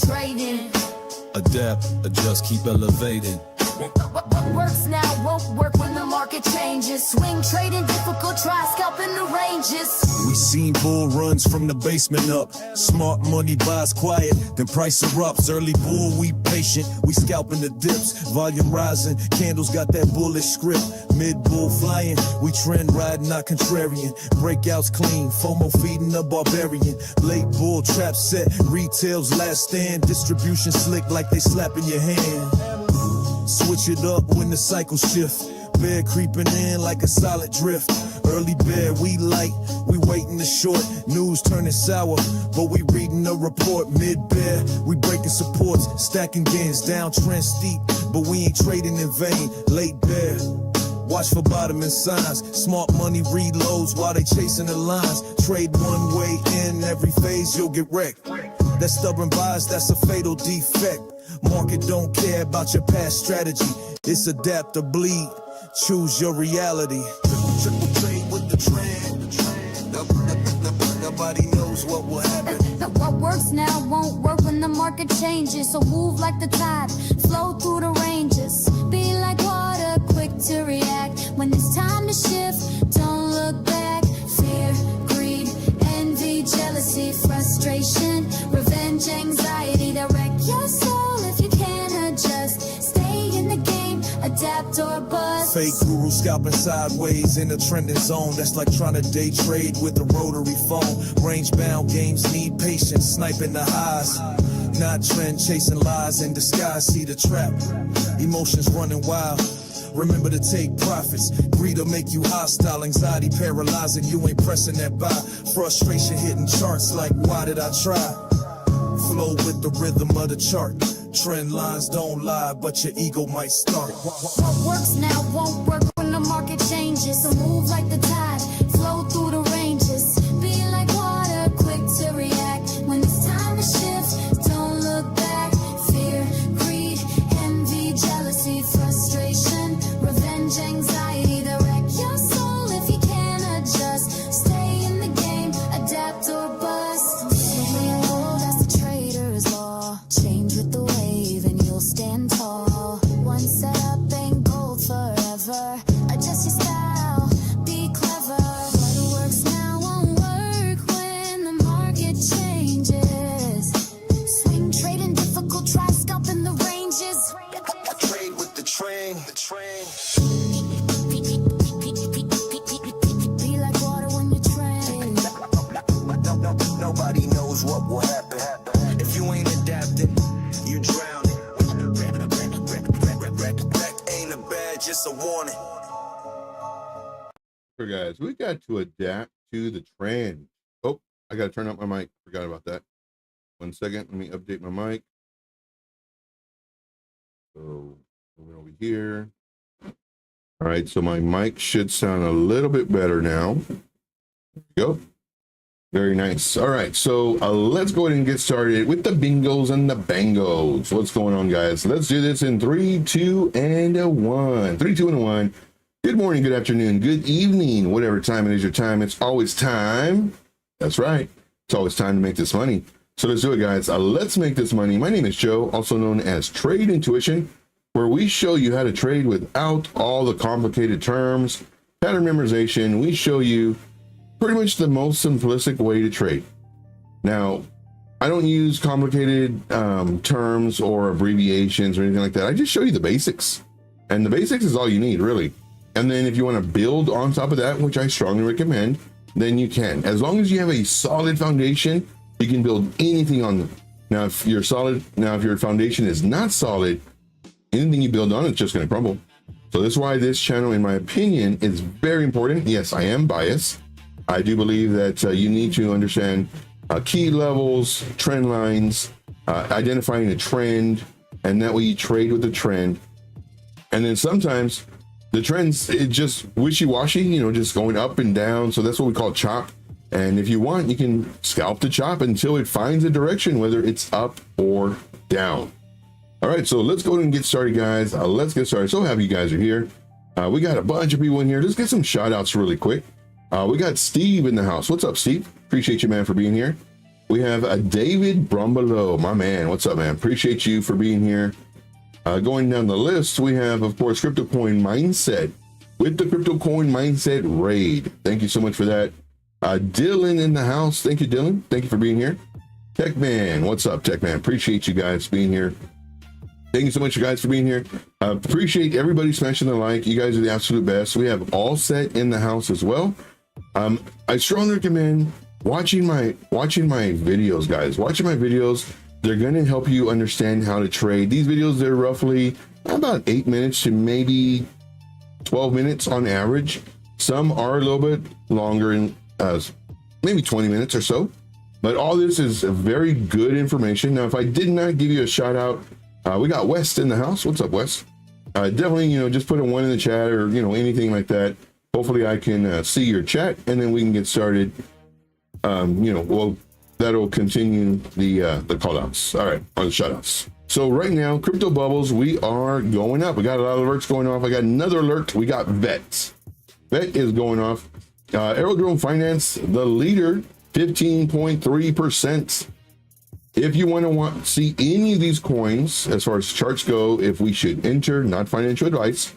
trading. Adapt, adjust, keep elevating. What works now won't work when the market changes. Swing trading difficult, try scalping the ranges. We seen bull runs from the basement up. Smart money buys quiet, then price erupts. Early bull, we patient, we scalping the dips. Volume rising, candles got that bullish script. Mid bull flying, we trend riding, not contrarian. Breakouts clean, FOMO feeding the barbarian. Late bull trap set, retail's last stand. Distribution slick like they slapping your hand. Switch it up when the cycle shift. Bear creeping in like a solid drift. Early bear, we light, we waiting the short. News turning sour, but we reading the report. Mid bear, we breaking supports, stacking gains, downtrend steep, but we ain't trading in vain. Late bear, watch for bottoming signs. Smart money reloads while they chasing the lines. Trade one way in every phase, you'll get wrecked. That stubborn bias, that's a fatal defect. Market don't care about your past strategy. It's adapt or bleed. Choose your reality. Triple trade with the trend. Nobody knows what will happen. What works now won't work when the market changes. So move like the tide, flow through the ranges. Be like water, quick to react. When it's time to shift, don't look back. Fear, greed, envy, jealousy, frustration, revenge, anxiety that wreck your soul. If you can't adjust, stay in the game, adapt or bust. Fake guru scalping sideways in a trending zone. That's like trying to day trade with a rotary phone. Range bound games need patience, sniping the highs. Not trend chasing lies in disguise. See the trap, emotions running wild. Remember to take profits. Greed will make you hostile. Anxiety paralyzing, you ain't pressing that buy. Frustration hitting charts like why did I try? Flow with the rhythm of the chart. Trend lines don't lie, but your ego might start. What works now won't work when the market changes. So move like the tide, flow through the ranges. Be like water, quick to react. When it's time to shift, don't look back. Fear, greed, envy, jealousy, frustration, revenge, anxiety that wreck your soul. If you can't adjust, stay in the game, adapt or bust. That's the trader's law. Change with the wave and you'll stand tall. One setup ain't gold forever. Adjust your style, be clever. What works now won't work when the market changes. Swing trading difficult, try scalping the ranges. Trade with the train, the train. Be like water when you train. Nobody knows what will happen. If you ain't adapting, you drowning. That ain't a badge, just a warning. So guys, we got to adapt to the trend. Oh, I got to turn up my mic. Forgot about that. 1 second. Let me update my mic. So moving over here. All right, so my mic should sound a little bit better now. There we go. Very nice. All right, so let's go ahead and get started with the bingos and the bangos. What's going on, guys? Let's do this in 3, 2, and 1. 3, 2, and 1. Good morning, good afternoon, good evening, whatever time it is your time. It's always time. That's right. It's always time to make this money. So let's do it, guys. Let's make this money. My name is Joe, also known as Trade Intuition, where we show you how to trade without all the complicated terms, pattern memorization. We show you pretty much the most simplistic way to trade. Now, I don't use complicated terms or abbreviations or anything like that. I just show you the basics, and the basics is all you need, really. And then if you want to build on top of that, which I strongly recommend, then you can. As long as you have a solid foundation, you can build anything on them. Now, if your foundation is not solid, anything you build on, it's just going to crumble. So that's why this channel, in my opinion, is very important. Yes, I am biased. I do believe that you need to understand key levels, trend lines, identifying a trend, and that way you trade with the trend. And then sometimes the trends, it's just wishy-washy, you know, just going up and down. So that's what we call chop. And if you want, you can scalp the chop until it finds a direction, whether it's up or down. All right, so let's go ahead and get started, guys. Let's get started. So happy you guys are here. We got a bunch of people in here. Let's get some shout outs really quick. We got Steve in the house. What's up, Steve? Appreciate you, man, for being here. We have a David Brumbelow, my man. What's up, man? Appreciate you for being here. Going down the list, we have, of course, Crypto Coin Mindset with the Crypto Coin Mindset raid. Thank you so much for that. Dylan in the house. Thank you, Dylan. Thank you for being here. Techman, what's up, Techman? Appreciate you guys being here. Thank you so much, you guys, for being here. Appreciate everybody smashing the like. You guys are the absolute best. We have All Set in the house as well. I strongly recommend watching my videos, guys. Watching my videos. They're going to help you understand how to trade. These videos, they're roughly about 8 minutes to maybe 12 minutes on average. Some are a little bit longer, in maybe 20 minutes or so. But all this is very good information. Now, if I did not give you a shout out, we got West in the house. What's up, West? Definitely, just put a 1 in the chat or, anything like that. Hopefully I can see your chat and then we can get started. Well, that'll continue the call outs. All right, or the shout outs. So right now, crypto bubbles, we are going up. We got a lot of alerts going off. I got another alert. We got VET. VET is going off. Aerodrome Finance, the leader, 15.3%. If you want to see any of these coins, as far as charts go, if we should enter, not financial advice,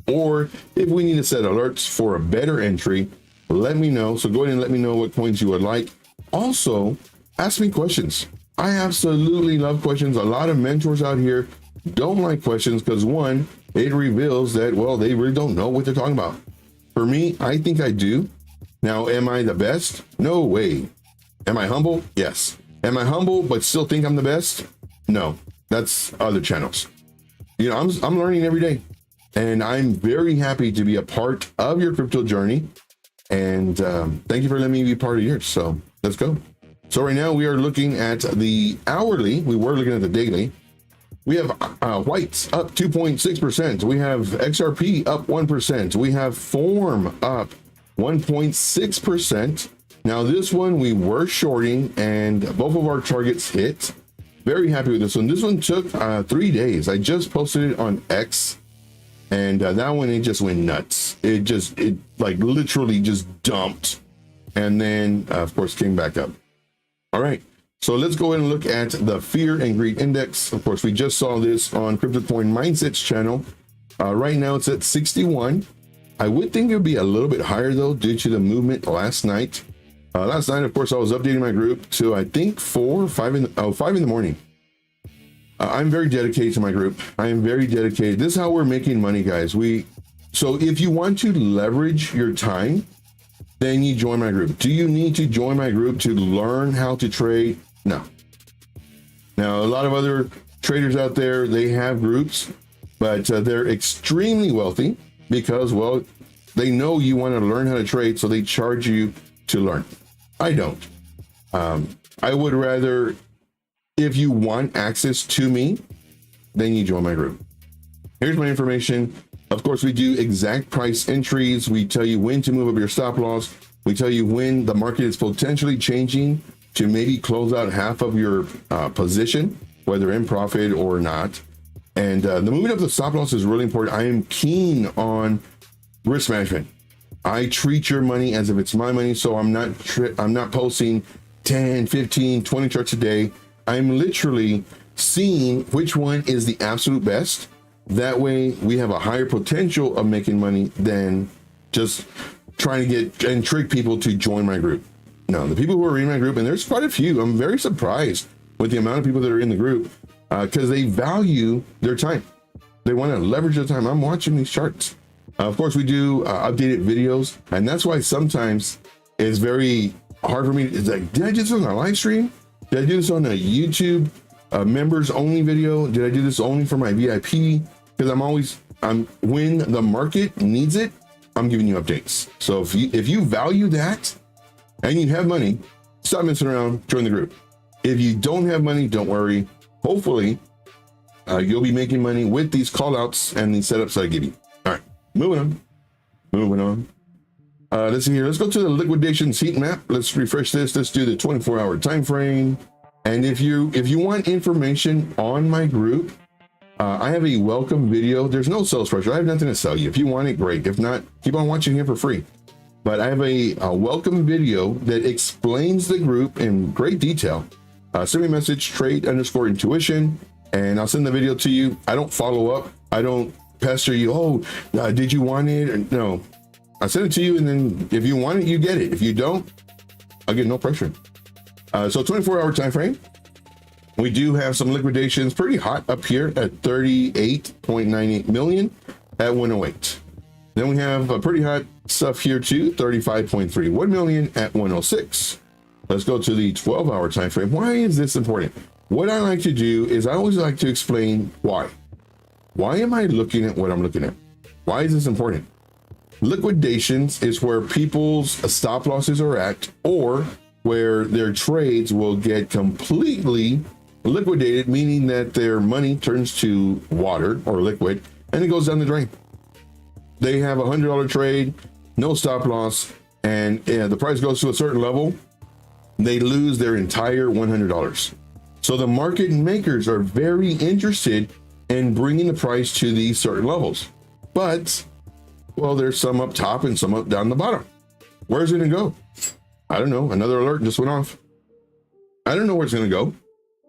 or if we need to set alerts for a better entry, let me know. So go ahead and let me know what coins you would like. Also, ask me questions. I absolutely love questions. A lot of mentors out here don't like questions because, one, it reveals that, well, they really don't know what they're talking about. For me, I think I do. Now, am I the best? No way. Am I humble? Yes. Am I humble but still think I'm the best? No. That's other channels. I'm learning every day. And I'm very happy to be a part of your crypto journey. And thank you for letting me be part of yours. So let's go. So right now we are looking at the hourly. We were looking at the daily. We have Whites up 2.6%. We have XRP up 1%. We have Form up 1.6%. Now this one we were shorting and both of our targets hit. Very happy with this one. This one took 3 days. I just posted it on X. And that one, it just went nuts. It like literally just dumped. And then, of course, came back up. All right. So let's go ahead and look at the Fear and Greed Index. Of course, we just saw this on Crypto Coin Mindset's channel. Right now, it's at 61. I would think it would be a little bit higher, though, due to the movement last night. Last night, of course, I was updating my group to, I think, 5 in the morning. I'm very dedicated to my group. I am very dedicated. This is how we're making money, guys. So if you want to leverage your time, then you join my group. Do you need to join my group to learn how to trade? No. Now, a lot of other traders out there, they have groups, but they're extremely wealthy because, well, they know you want to learn how to trade, so they charge you to learn. I don't. I would rather, if you want access to me, then you join my group. Here's my information. Of course, we do exact price entries. We tell you when to move up your stop loss. We tell you when the market is potentially changing to maybe close out half of your position, whether in profit or not. And the moving up the stop loss is really important. I am keen on risk management. I treat your money as if it's my money. So I'm not posting 10, 15, 20 charts a day. I'm literally seeing which one is the absolute best. That way we have a higher potential of making money than just trying to get and trick people to join my group. No, the people who are in my group, and there's quite a few, I'm very surprised with the amount of people that are in the group because they value their time. They want to leverage their time. I'm watching these charts. Of course, we do updated videos, and that's why sometimes it's very hard for me. It's like, did I do this on a live stream? Did I do this on a YouTube members only video? Did I do this only for my VIP? Because when the market needs it, I'm giving you updates. So if you value that and you have money, stop messing around, join the group. If you don't have money, don't worry. Hopefully, you'll be making money with these call outs and these setups that I give you. All right, moving on. Let's see here. Let's go to the liquidations heat map. Let's refresh this. Let's do the 24-hour time frame. And if you want information on my group, I have a welcome video. There's no sales pressure. I have nothing to sell you. If you want it, great. If not, keep on watching here for free. but I have a welcome video that explains the group in great detail. Send me a message, trade_intuition, and I'll send the video to you. I don't follow up. I don't pester you. Oh, did you want it? No, I send it to you, and then if you want it, you get it. If you don't, again, no pressure. So 24-hour time frame. We do have some liquidations pretty hot up here at 38.98 million at 108. Then we have a pretty hot stuff here too, 35.31 million at 106. Let's go to the 12-hour time frame. Why is this important? What I like to do is I always like to explain why. Why am I looking at what I'm looking at? Why is this important? Liquidations is where people's stop losses are at, or where their trades will get completely liquidated, meaning that their money turns to water or liquid and it goes down the drain. They have a $100 trade, no stop loss, and the price goes to a certain level, they lose their entire $100. So the market makers are very interested in bringing the price to these certain levels. But, well, there's some up top and some up down the bottom. Where's it gonna go? I don't know. Another alert just went off. I don't know where it's gonna go.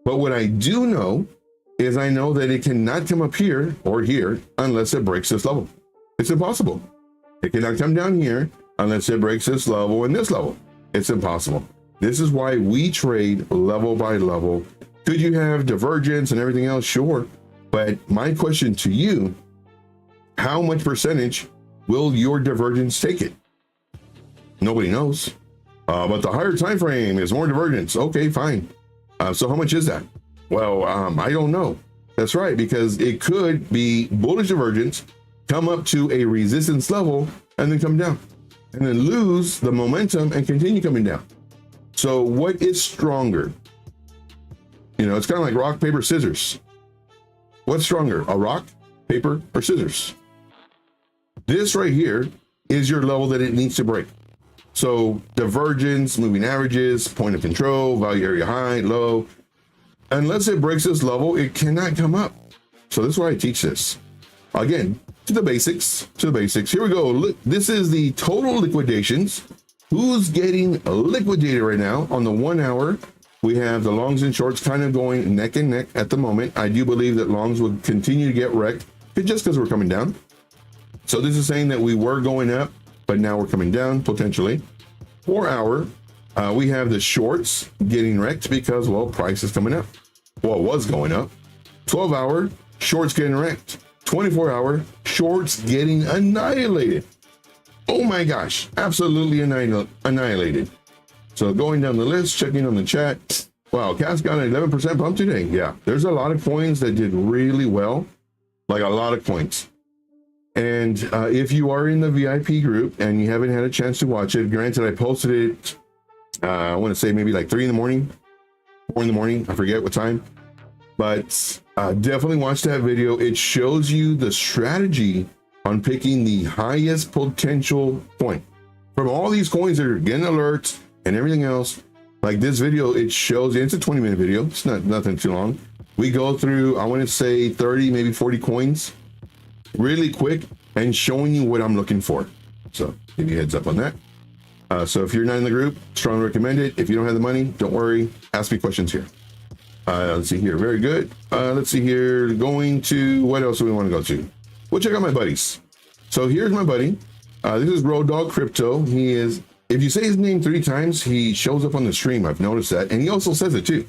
But what I do know is I know that it cannot come up here or here unless it breaks this level. It's impossible. It cannot come down here unless it breaks this level and this level. It's impossible. This is why we trade level by level. Could you have divergence and everything else? Sure. But my question to you, how much percentage will your divergence take it? Nobody knows. But the higher time frame is more divergence. Okay, fine. So how much is that? Well, I don't know. That's right, because it could be bullish divergence, come up to a resistance level, and then come down, and then lose the momentum and continue coming down. So what is stronger? You know, it's kind of like rock, paper, scissors. What's stronger, a rock, paper, or scissors? This right here is your level that it needs to break. So divergence, moving averages, point of control, value area high, low. Unless it breaks this level, it cannot come up. So this is why I teach this. Again, to the basics. Here we go. Look, this is the total liquidations. Who's getting liquidated right now on the 1 hour? We have the longs and shorts kind of going neck and neck at the moment. I do believe that longs will continue to get wrecked just because we're coming down. So this is saying that we were going up, but now we're coming down potentially. 4 hour, we have the shorts getting wrecked because, well, price is coming up. Well, it was going up. 12 hour, shorts getting wrecked. 24 hour, shorts getting annihilated. Oh my gosh, absolutely annihilated. So going down the list, checking on the chat. Wow, CAS got an 11% bump today. Yeah, there's a lot of coins that did really well, like a lot of coins. And if you are in the VIP group and you haven't had a chance to watch it, granted, I posted it, I want to say maybe like 3 in the morning, 4 in the morning, I forget what time, but definitely watch that video. It shows you the strategy on picking the highest potential point. From all these coins that are getting alerts and everything else, like this video, it shows, it's a 20-minute video. It's not nothing too long. We go through, I want to say 30, maybe 40 coins really quick and showing you what I'm looking for. So give you a heads up on that. So if you're not in the group, strongly recommend it. If you don't have the money, don't worry. Ask me questions here. Let's see here. Very good. Let's see here. Going to, what else do we want to go to? We'll check out my buddies. So here's my buddy. This is Road Dog Crypto. He is, if you say his name 3 times, he shows up on the stream. I've noticed that. And he also says it too.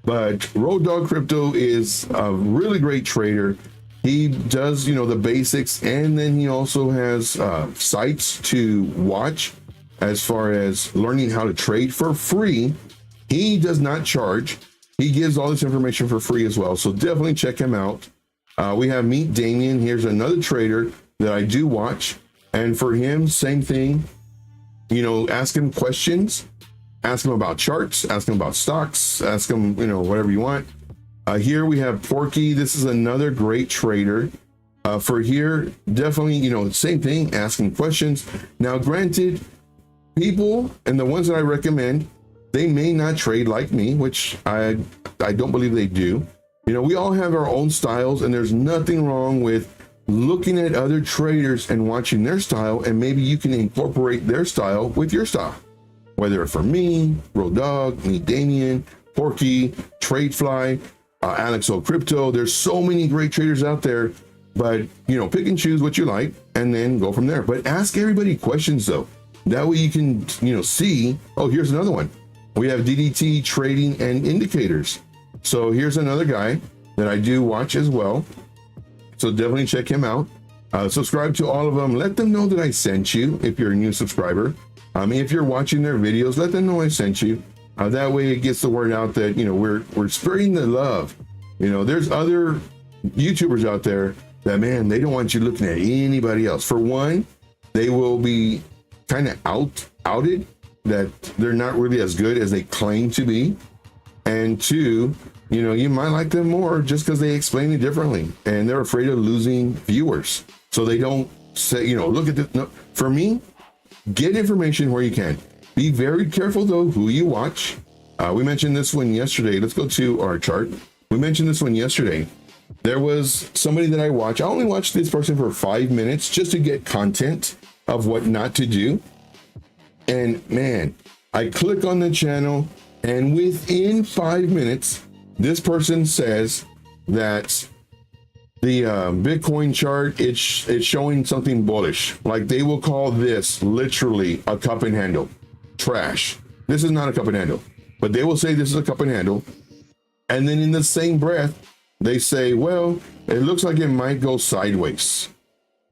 But Road Dog Crypto is a really great trader. He does, you know, the basics, and then he also has sites to watch as far as learning how to trade for free. He does not charge. He gives all this information for free as well. So definitely check him out. We have Meet Damien. Here's another trader that I do watch. And for him, same thing, you know, ask him questions, ask him about charts, ask him about stocks, ask him, you know, whatever you want. Here we have Porky. This is another great trader. For here, definitely, you know, same thing, asking questions. Now, granted, people, and the ones that I recommend, they may not trade like me, which I don't believe they do. You know, we all have our own styles, and there's nothing wrong with looking at other traders and watching their style, and maybe you can incorporate their style with your style. Whether for me, Road Dog, me, Damien, Porky, Tradefly, Alex O Crypto. There's so many great traders out there, but pick and choose what you like and then go from there. But ask everybody questions though. That way you can, see, oh, here's another one. We have DDT Trading and Indicators. So here's another guy that I do watch as well. So definitely check him out. Subscribe to all of them. Let them know that I sent you if you're a new subscriber. If you're watching their videos, let them know I sent you. That way it gets the word out that, we're spreading the love. There's other YouTubers out there that, man, they don't want you looking at anybody else. For one, they will be kind of outed that they're not really as good as they claim to be. And two, you might like them more just because they explain it differently and they're afraid of losing viewers. So they don't say, look at this. No, for me, get information where you can. Be very careful though who you watch. We mentioned this one yesterday. Let's go to our chart. We mentioned this one yesterday. There was somebody that I watch. I only watched this person for 5 minutes just to get content of what not to do. And man, I click on the channel and within 5 minutes, this person says that the Bitcoin chart, it's showing something bullish. Like they will call this literally a cup and handle. Trash. This is not a cup and handle, but they will say this is a cup and handle. And then in the same breath, they say, well, it looks like it might go sideways.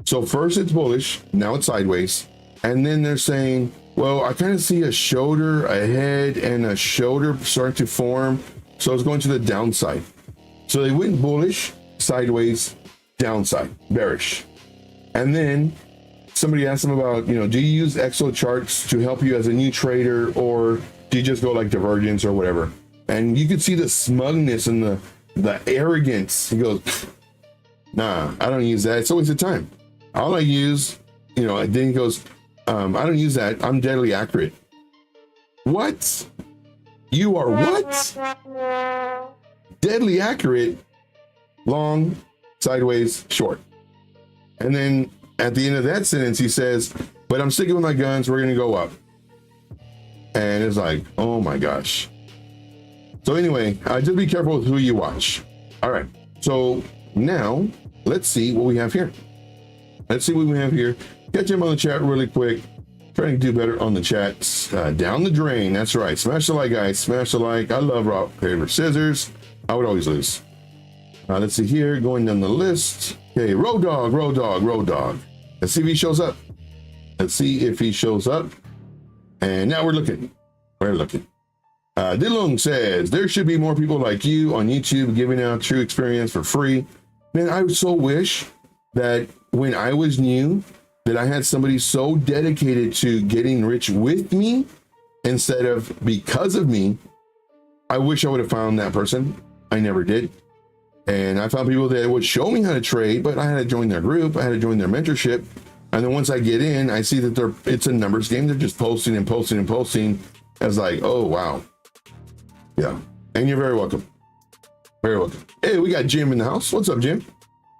So first it's bullish, now it's sideways. And then they're saying, well, I kind of see a shoulder, a head, and a shoulder starting to form. So it's going to the downside. So they went bullish, sideways, downside, bearish. And then somebody asked them about, do you use Excel charts to help you as a new trader, or do you just go like divergence or whatever? And you could see the smugness and the arrogance. He goes, nah, I don't use that. It's a waste of time. All I use, then he goes, I don't use that. I'm deadly accurate. What? You are what? Deadly accurate, long, sideways, short. And then at the end of that sentence, he says, but I'm sticking with my guns. We're going to go up. And it's like, oh my gosh. So anyway, just be careful with who you watch. All right. So now let's see what we have here. Let's see what we have here. Catch him on the chat really quick. Trying to do better on the chats. Down the drain. That's right. Smash the like, guys. Smash the like. I love rock, paper, scissors. I would always lose. Let's see here. Going down the list. Okay. Road Dog, Road Dog, Road Dog. Let's see if he shows up. Let's see if he shows up. And now we're looking. We're looking. Dilung says, there should be more people like you on YouTube giving out true experience for free. Man, I so wish that when I was new, that I had somebody so dedicated to getting rich with me instead of because of me. I wish I would have found that person. I never did. And I found people that would show me how to trade, but I had to join their group. I had to join their mentorship. And then once I get in, I see that it's a numbers game. They're just posting and posting and posting. I was like, oh, wow. Yeah. And you're very welcome. Very welcome. Hey, we got Jim in the house. What's up, Jim?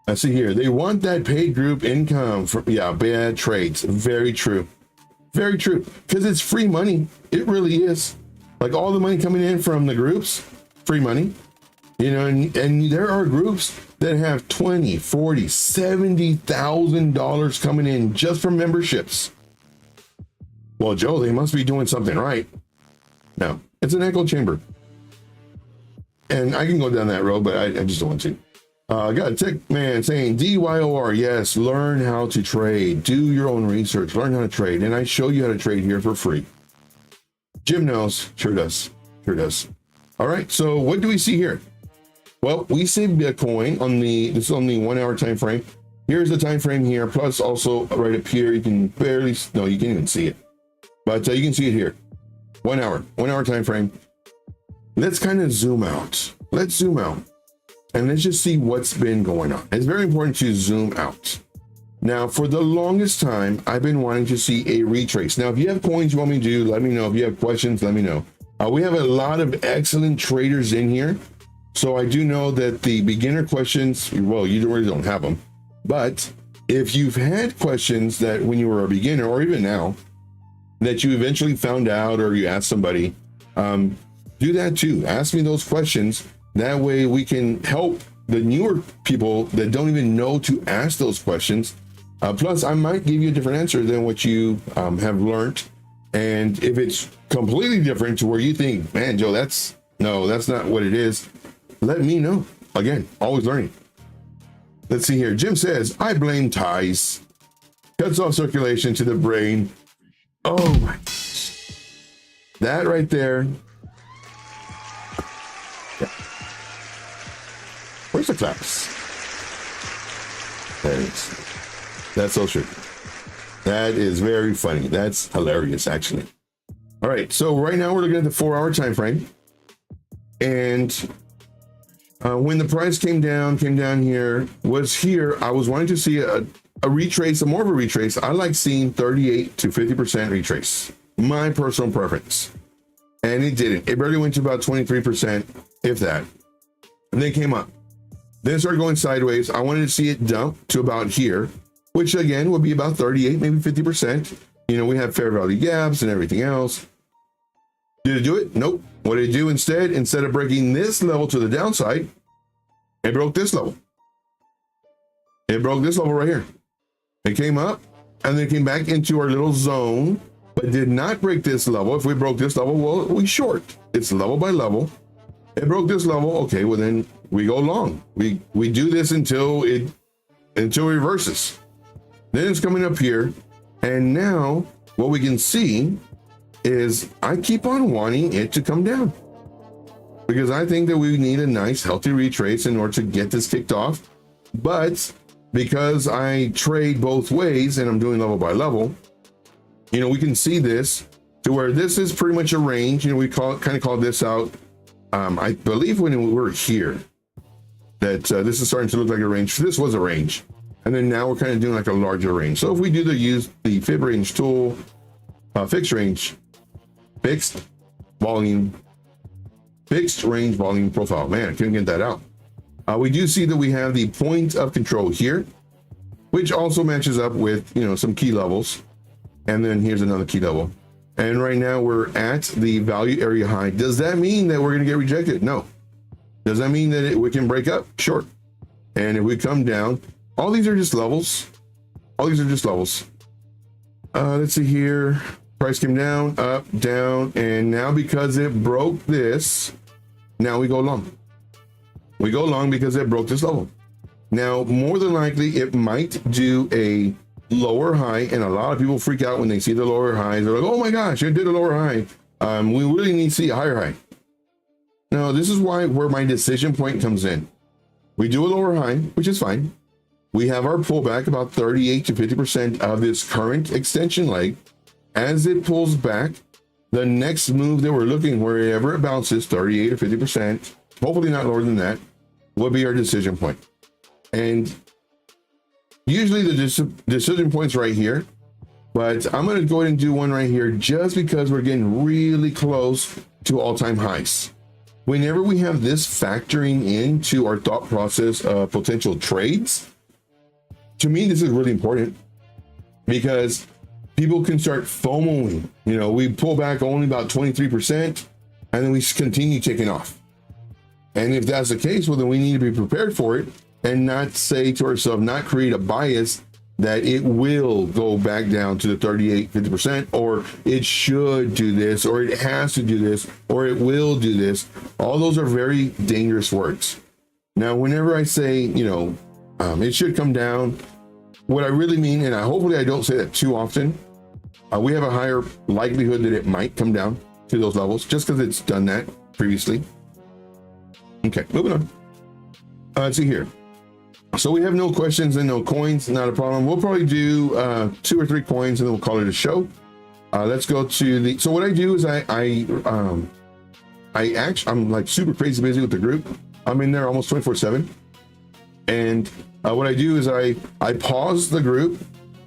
I see here. They want that paid group income from, bad trades. Very true. Very true. Because it's free money. It really is. Like all the money coming in from the groups, free money. And there are groups that have $20,000, $40,000, $70,000 coming in just from memberships. Well, Joe, they must be doing something right. No, it's an echo chamber. And I can go down that road, but I just don't want to. I got a tech man saying DYOR. Yes, learn how to trade. Do your own research. Learn how to trade. And I show you how to trade here for free. Jim knows. Sure does. Sure does. All right. So what do we see here? Well, we see Bitcoin on this is on the 1 hour time frame. Here's the time frame here. Plus also right up here, you can barely, no, you can't even see it. But you can see it here. 1 hour time frame. Let's kind of zoom out. Let's zoom out. And let's just see what's been going on. It's very important to zoom out. Now, for the longest time, I've been wanting to see a retrace. Now, if you have coins you want me to do, let me know. If you have questions, let me know. We have a lot of excellent traders in here. So I do know that the beginner questions, well, you really don't have them. But if you've had questions that when you were a beginner or even now that you eventually found out or you asked somebody, do that too. Ask me those questions. That way we can help the newer people that don't even know to ask those questions. Plus, I might give you a different answer than what you have learned. And if it's completely different to where you think, man, Joe, that's not what it is, let me know. Again, always learning. Let's see here. Jim says, I blame ties. Cuts off circulation to the brain. Oh my gosh. That right there. Yeah. Where's the claps? There it is. That's so true. That is very funny. That's hilarious, actually. All right, so right now we're looking at the 4-hour time frame. And when the price came down here, I was wanting to see a retrace, more of a retrace. I like seeing 38 to 50% retrace, my personal preference. And it didn't. It barely went to about 23%, if that. And then came up. Then it started going sideways. I wanted to see it dump to about here, which again would be about 38, maybe 50%. You know, we have fair value gaps and everything else. Did it do it? Nope. What did it do instead? Instead of breaking this level to the downside, it broke this level. It broke this level right here. It came up and then came back into our little zone, but did not break this level. If we broke this level, well, we short. It's level by level. It broke this level. Okay, well then we go long. We do this until it reverses. Then it's coming up here. And now what we can see is I keep on wanting it to come down because I think that we need a nice healthy retrace in order to get this kicked off. But because I trade both ways and I'm doing level by level, you know, we can see this to where this is pretty much a range. You know, we kind of call this out. I believe when we were here that this is starting to look like a range. This was a range. And then now we're kind of doing like a larger range. So if we do use the fib range tool, fixed range, fixed range volume profile. Man, I couldn't get that out. We do see that we have the point of control here, which also matches up with, you know, some key levels. And then here's another key level. And right now we're at the value area high. Does that mean that we're going to get rejected? No. Does that mean that we can break up? Sure. And if we come down, all these are just levels. All these are just levels. Let's see here. Price came down, up, down, and now because it broke this, now we go long. We go long because it broke this level. Now, more than likely, it might do a lower high, and a lot of people freak out when they see the lower highs. They're like, oh my gosh, it did a lower high. We really need to see a higher high. Now, this is where my decision point comes in. We do a lower high, which is fine. We have our pullback about 38 to 50% of this current extension leg. As it pulls back, the next move that we're looking, wherever it bounces, 38 or 50%, hopefully not lower than that, will be our decision point. And usually the decision point's right here, but I'm going to go ahead and do one right here just because we're getting really close to all-time highs. Whenever we have this factoring into our thought process of potential trades, to me, this is really important because people can start FOMOing. You know, we pull back only about 23% and then we continue taking off. And if that's the case, well, then we need to be prepared for it and not say to ourselves, not create a bias that it will go back down to the 38, 50%, or it should do this, or it has to do this, or it will do this. All those are very dangerous words. Now, whenever I say, you know, it should come down, what I really mean, and hopefully I don't say that too often, we have a higher likelihood that it might come down to those levels just because it's done that previously. Okay, moving on. Let's see here. So we have no questions and no coins, not a problem. We'll probably do 2 or 3 coins and then we'll call it a show. Let's go to the, so what I do is I'm like super crazy busy with the group. I'm in there almost 24/7. And what I do is I pause the group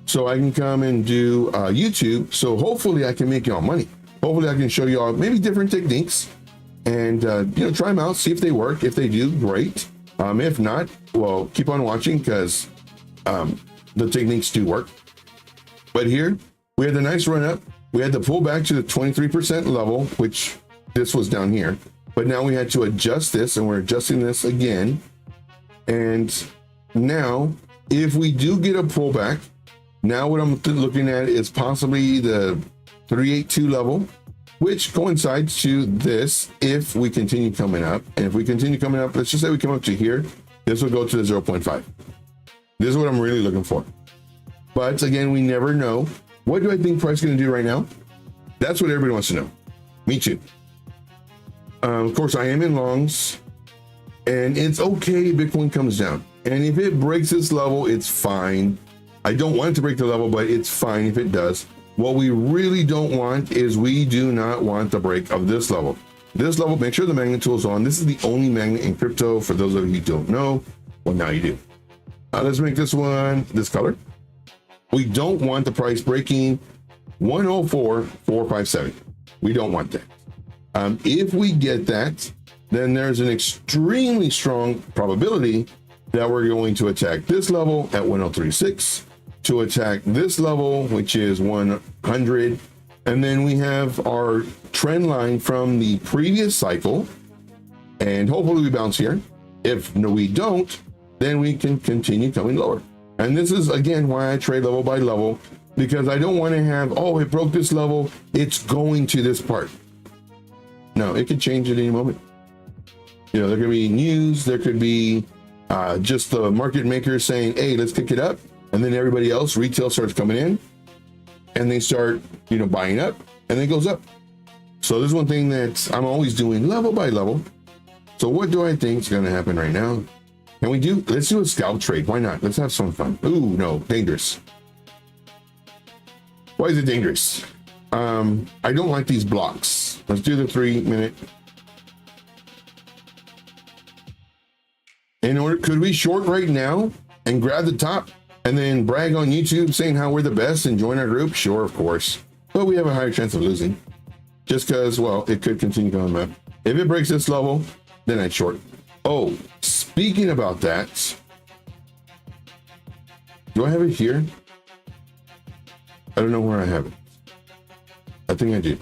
so I can come and do YouTube. So hopefully I can make y'all money. Hopefully I can show y'all maybe different techniques and, you know, try them out, see if they work. If they do, great. If not, well, keep on watching because the techniques do work. But here we had the nice run up. We had to pull back to the 23% level, which this was down here. But now we had to adjust this, and we're adjusting this again. And now, if we do get a pullback, now what I'm looking at is possibly the 382 level, which coincides to this if we continue coming up. And if we continue coming up, let's just say we come up to here, this will go to the 0.5. This is what I'm really looking for. But again, we never know. What do I think price is going to do right now? That's what everybody wants to know. Me too. Of course, I am in longs, and it's okay if Bitcoin comes down. And if it breaks this level, it's fine. I don't want it to break the level, but it's fine if it does. What we really don't want is we do not want the break of this level. This level, make sure the magnet tool is on. This is the only magnet in crypto. For those of you who don't know, well, now you do. Let's make this one this color. We don't want the price breaking 104,457. We don't want that. If we get that, then there's an extremely strong probability that we're going to attack this level at 103.6, to attack this level, which is 100. And then we have our trend line from the previous cycle, and hopefully we bounce here. If no, we don't, then we can continue coming lower. And this is again why I trade level by level, because I don't want to have, oh, it broke this level, it's going to this part. No, it could change at any moment. You know, there could be news, there could be just the market makers saying, hey, let's pick it up. And then everybody else, retail, starts coming in, and they start, you know, buying up, and it goes up. So there's one thing that I'm always doing level by level. So what do I think is going to happen right now? Can we do, let's do a scalp trade. Why not? Let's have some fun. Ooh, no, dangerous. Why is it dangerous? I don't like these blocks. Let's do the 3 minute. In order, could we short right now and grab the top and then brag on YouTube saying how we're the best and join our group? Sure, of course. But we have a higher chance of losing just because, well, it could continue going up. If it breaks this level, then I'd short. Oh, speaking about that, do I have it here? I don't know where I have it. I think I do.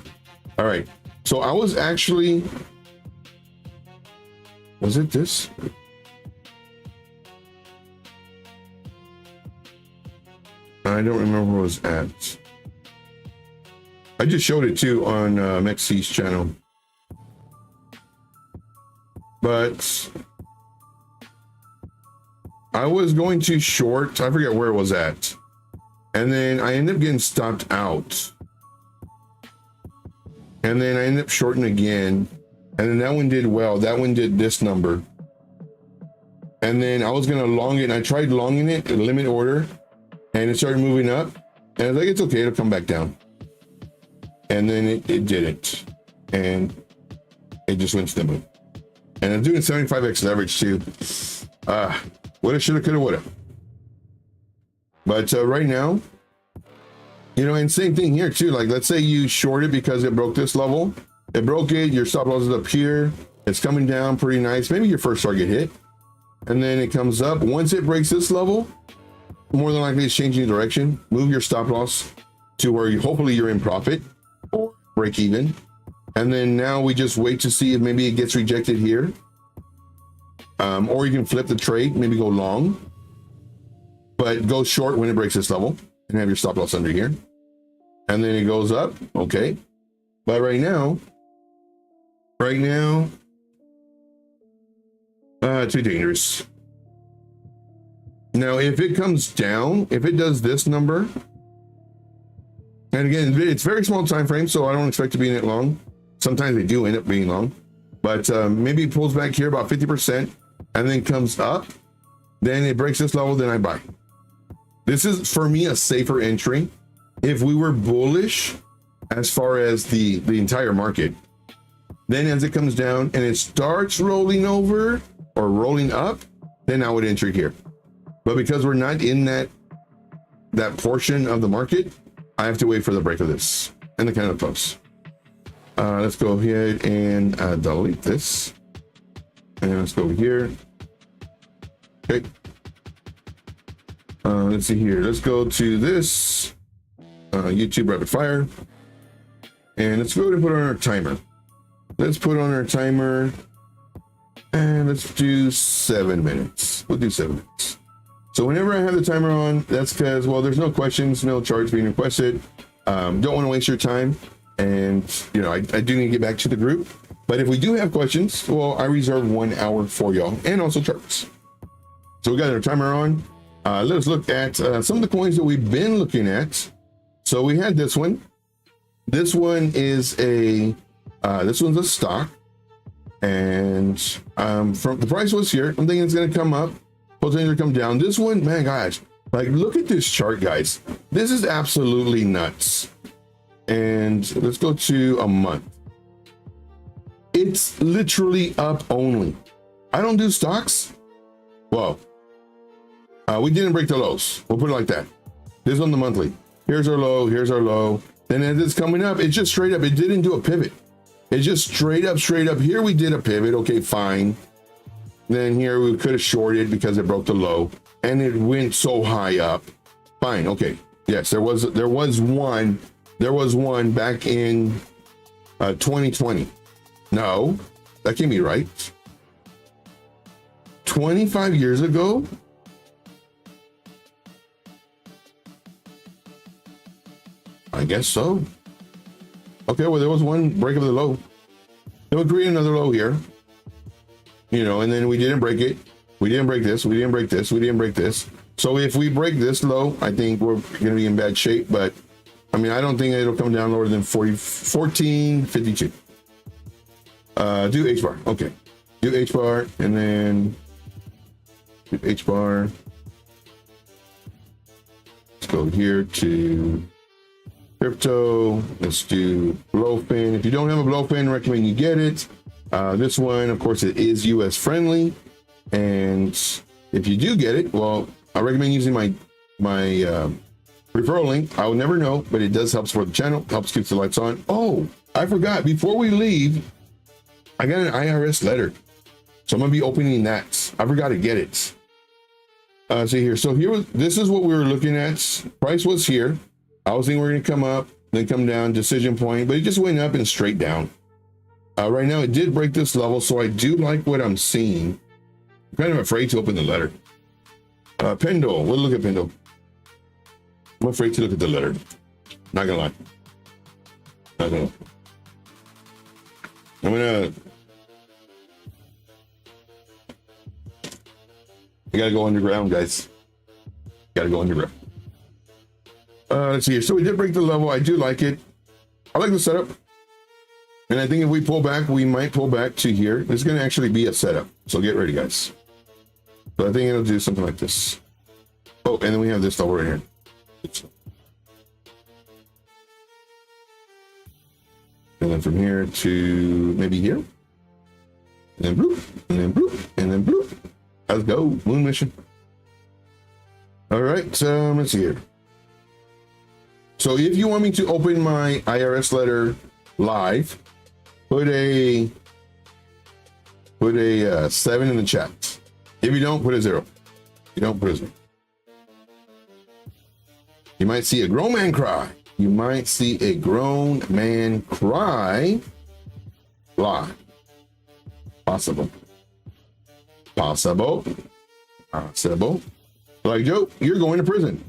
All right. So I was actually, was it this? I don't remember where it was at. I just showed it too on Mexi's channel. But I was going to short, I forget where it was at. And then I ended up getting stopped out. And then I ended up shorting again. And then that one did well. That one did this number. And then I was going to long it. And I tried longing it in limit order. And it started moving up. And I was like, it's okay. It'll come back down. And then it didn't. And it just went to the moon. And I'm doing 75x leverage too. Woulda, shoulda, coulda, woulda. But right now, you know, and same thing here too. Like, let's say you shorted because it broke this level. It broke it. Your stop loss is up here. It's coming down pretty nice. Maybe your first target hit. And then it comes up. Once it breaks this level, more than likely it's changing direction. Move your stop loss to where you, hopefully you're in profit or break even. And then now we just wait to see if maybe it gets rejected here. Or you can flip the trade, maybe go long, but go short when it breaks this level and have your stop loss under here. And then it goes up. Okay. But right now, too dangerous. Now, if it comes down, if it does this number, and again, it's very small time frame, so I don't expect to be in it long. Sometimes they do end up being long, but maybe it pulls back here about 50% and then comes up, then it breaks this level, then I buy. This is, for me, a safer entry. If we were bullish as far as the entire market, then as it comes down and it starts rolling over or rolling up, then I would enter here. But because we're not in that portion of the market, I have to wait for the break of this and the candle close. Let's go ahead and delete this. And let's go over here. Okay. Let's see here. Let's go to this YouTube rapid fire, and let's go ahead and put on our timer. Let's put on our timer, and let's do 7 minutes. We'll do 7 minutes. So whenever I have the timer on, that's because, well, there's no questions, no charge being requested. Don't want to waste your time, and you know, I do need to get back to the group. But if we do have questions, well, I reserve 1 hour for y'all, and also charts. So we got our timer on. Let's look at some of the coins that we've been looking at. So we had this one. This one is a this one's a stock, and from the price was here. I'm thinking it's going to come up, potentially come down. This one, man, gosh, like look at this chart, guys. This is absolutely nuts. And let's go to a month. It's literally up only. I don't do stocks. Well, we didn't break the lows. We'll put it like that. This on the monthly. Here's our low. Here's our low. Then as it's coming up, it's just straight up. It didn't do a pivot. It's just straight up, straight up. Here we did a pivot. Okay, fine. Then here we could have shorted because it broke the low, and it went so high up. Fine. Okay. Yes, there was one back in 2020. No, that can't be right. 25 years ago. I guess so. Okay, well, there was one break of the low. Then we create another low here. You know, and then we didn't break it. We didn't break this. We didn't break this. We didn't break this. So if we break this low, I think we're going to be in bad shape. But I mean, I don't think it'll come down lower than 14.52. Do H bar. Okay. Do H bar and then do H bar. Let's go here to crypto. Let's do blow pin. If you don't have a blow pin, I recommend you get it. This one, of course, it is US friendly. And if you do get it, well, I recommend using my referral link. I will never know, but it does help support the channel, helps keep the lights on. Oh, I forgot. Before we leave, I got an IRS letter. So I'm going to be opening that. I forgot to get it. See here. So here, this is what we were looking at. Price was here. I was thinking we're going to come up, then come down, decision point, but it just went up and straight down. Right now, it did break this level, so I do like what I'm seeing. I'm kind of afraid to open the letter. Pendle. We'll look at Pendle. I'm afraid to look at the letter. Not gonna lie. Not gonna lie. I'm gonna. You gotta go underground, guys. Gotta go underground. Let's see here. So we did break the level. I do like it. I like the setup. And I think if we pull back, we might pull back to here. There's going to actually be a setup. So get ready, guys. So I think it'll do something like this. Oh, and then we have this over here. And then from here to maybe here. And then bloop, and then bloop, and then bloop. Let's go. Moon mission. All right. Let's see here. So if you want me to open my IRS letter live, put a 7 in the chat. If you don't, put a 0. If you don't, put a 0. You might see a grown man cry. You might see a grown man cry live. Possible. Possible. Possible. Like, Joe, you're going to prison.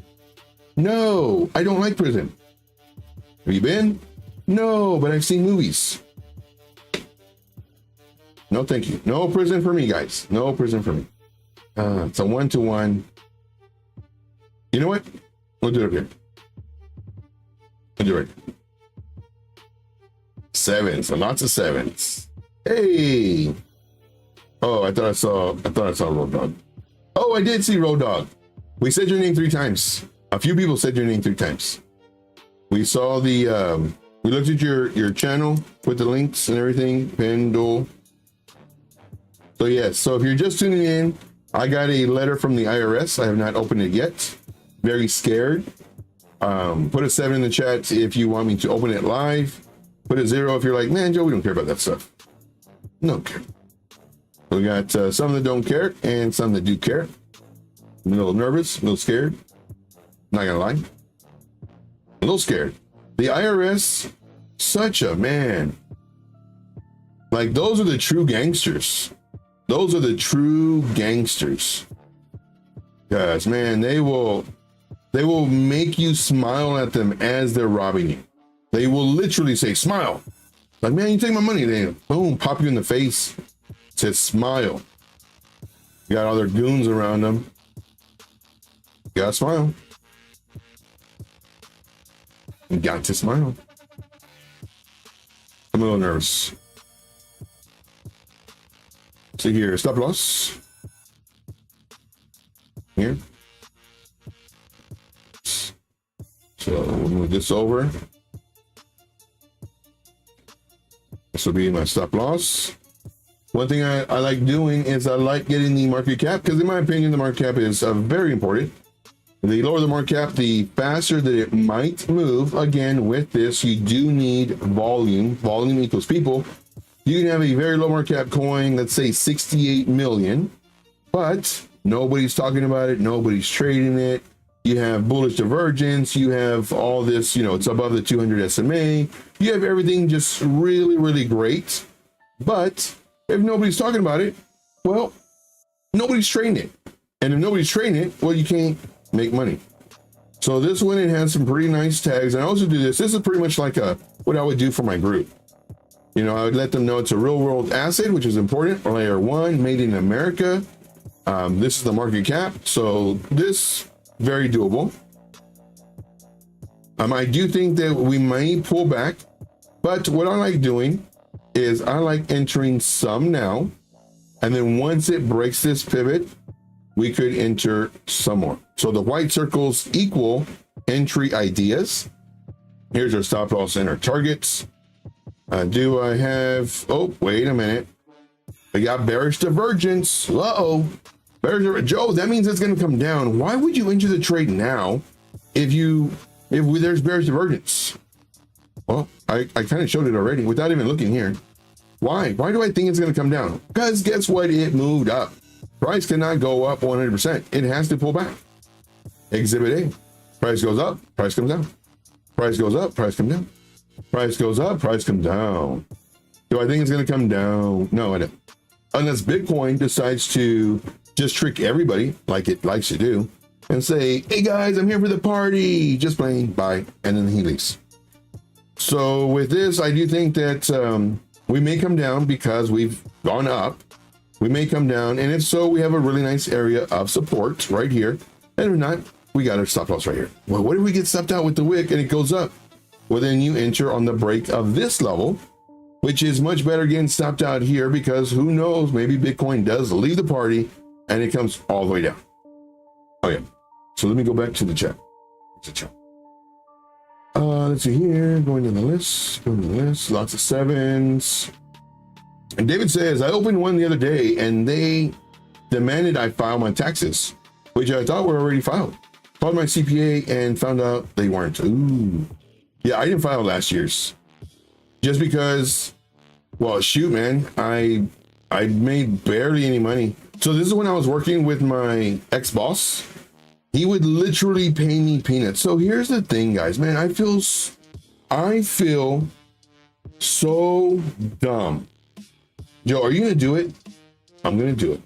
No, I don't like prison. Have you been? No, but I've seen movies. No, thank you. No prison for me, guys. No prison for me. It's a 1-to-1. You know what? We'll do it here. We'll do it. 7s. So lots of 7s. Hey. Oh, I thought I saw Road Dog. Oh, I did see Road Dog. We said your name 3 times. A few people said your name 3 times. We saw the we looked at your channel with the links and everything. Pendle. So yes, so if you're just tuning in, I got a letter from the IRS. I have not opened it yet. Very scared. Put a 7 in the chat if you want me to open it live. Put a 0 if you're like, man, Joe, we don't care about that stuff. No care. We got some that don't care and some that do care. I'm a little nervous, a little scared. Not gonna lie. A little scared. The IRS, such a man. Like, those are the true gangsters. Those are the true gangsters. Guys, man, they will make you smile at them as they're robbing you. They will literally say, smile. Like, man, you take my money. They boom, pop you in the face. Says smile. You got all their goons around them. You gotta smile. You got to smile. I'm a little nervous. See here, stop loss. Here. So we'll move this over. This will be my stop loss. One thing I like doing is I like getting the market cap, because in my opinion, the market cap is very important. The lower the market cap, the faster that it might move. Again, with this, you do need volume. Volume equals people. You can have a very low market cap coin, let's say 68 million, but nobody's talking about it. Nobody's trading it. You have bullish divergence. You have all this, you know, it's above the 200 SMA. You have everything just really, really great. But if nobody's talking about it, well, nobody's trading it. And if nobody's trading it, well, you can't make money. So this one, it has some pretty nice tags. And I also do this. This is pretty much like what I would do for my group. You know, I would let them know it's a real world asset, which is important. Layer 1, made in America. This is the market cap. So this, very doable. I do think that we may pull back, but what I like doing is I like entering some now. And then once it breaks this pivot, we could enter some more. So the white circles equal entry ideas. Here's our stop loss and our targets. Do I have, oh, wait a minute. We got bearish divergence. Uh-oh. Bearish, Joe, that means it's going to come down. Why would you enter the trade now if there's bearish divergence? Well, I kind of showed it already without even looking here. Why? Why do I think it's going to come down? Because guess what? It moved up. Price cannot go up 100%. It has to pull back. Exhibit A. Price goes up, price comes down. Price goes up, price comes down. Price goes up, price comes down. Do I think it's going to come down? No, I don't. Unless Bitcoin decides to just trick everybody like it likes to do and say, hey guys, I'm here for the party. Just playing, bye. And then he leaves. So with this, I do think that we may come down because we've gone up. We may come down. And if so, we have a really nice area of support right here. And if not, we got our stop loss right here. Well, what if we get stopped out with the wick and it goes up? Well, then you enter on the break of this level, which is much better getting stopped out here, because who knows, maybe Bitcoin does leave the party and it comes all the way down. Oh yeah. So let me go back to the chat. Let's see here, going to the list, lots of sevens. And David says, I opened one the other day and they demanded I file my taxes, which I thought were already filed. Called my CPA and found out they weren't. Ooh. Yeah, I didn't file last year's just because, well, shoot, man, I made barely any money. So this is when I was working with my ex-boss. He would literally pay me peanuts. So here's the thing, guys, man, I feel so dumb. Joe, are you going to do it? I'm going to do it.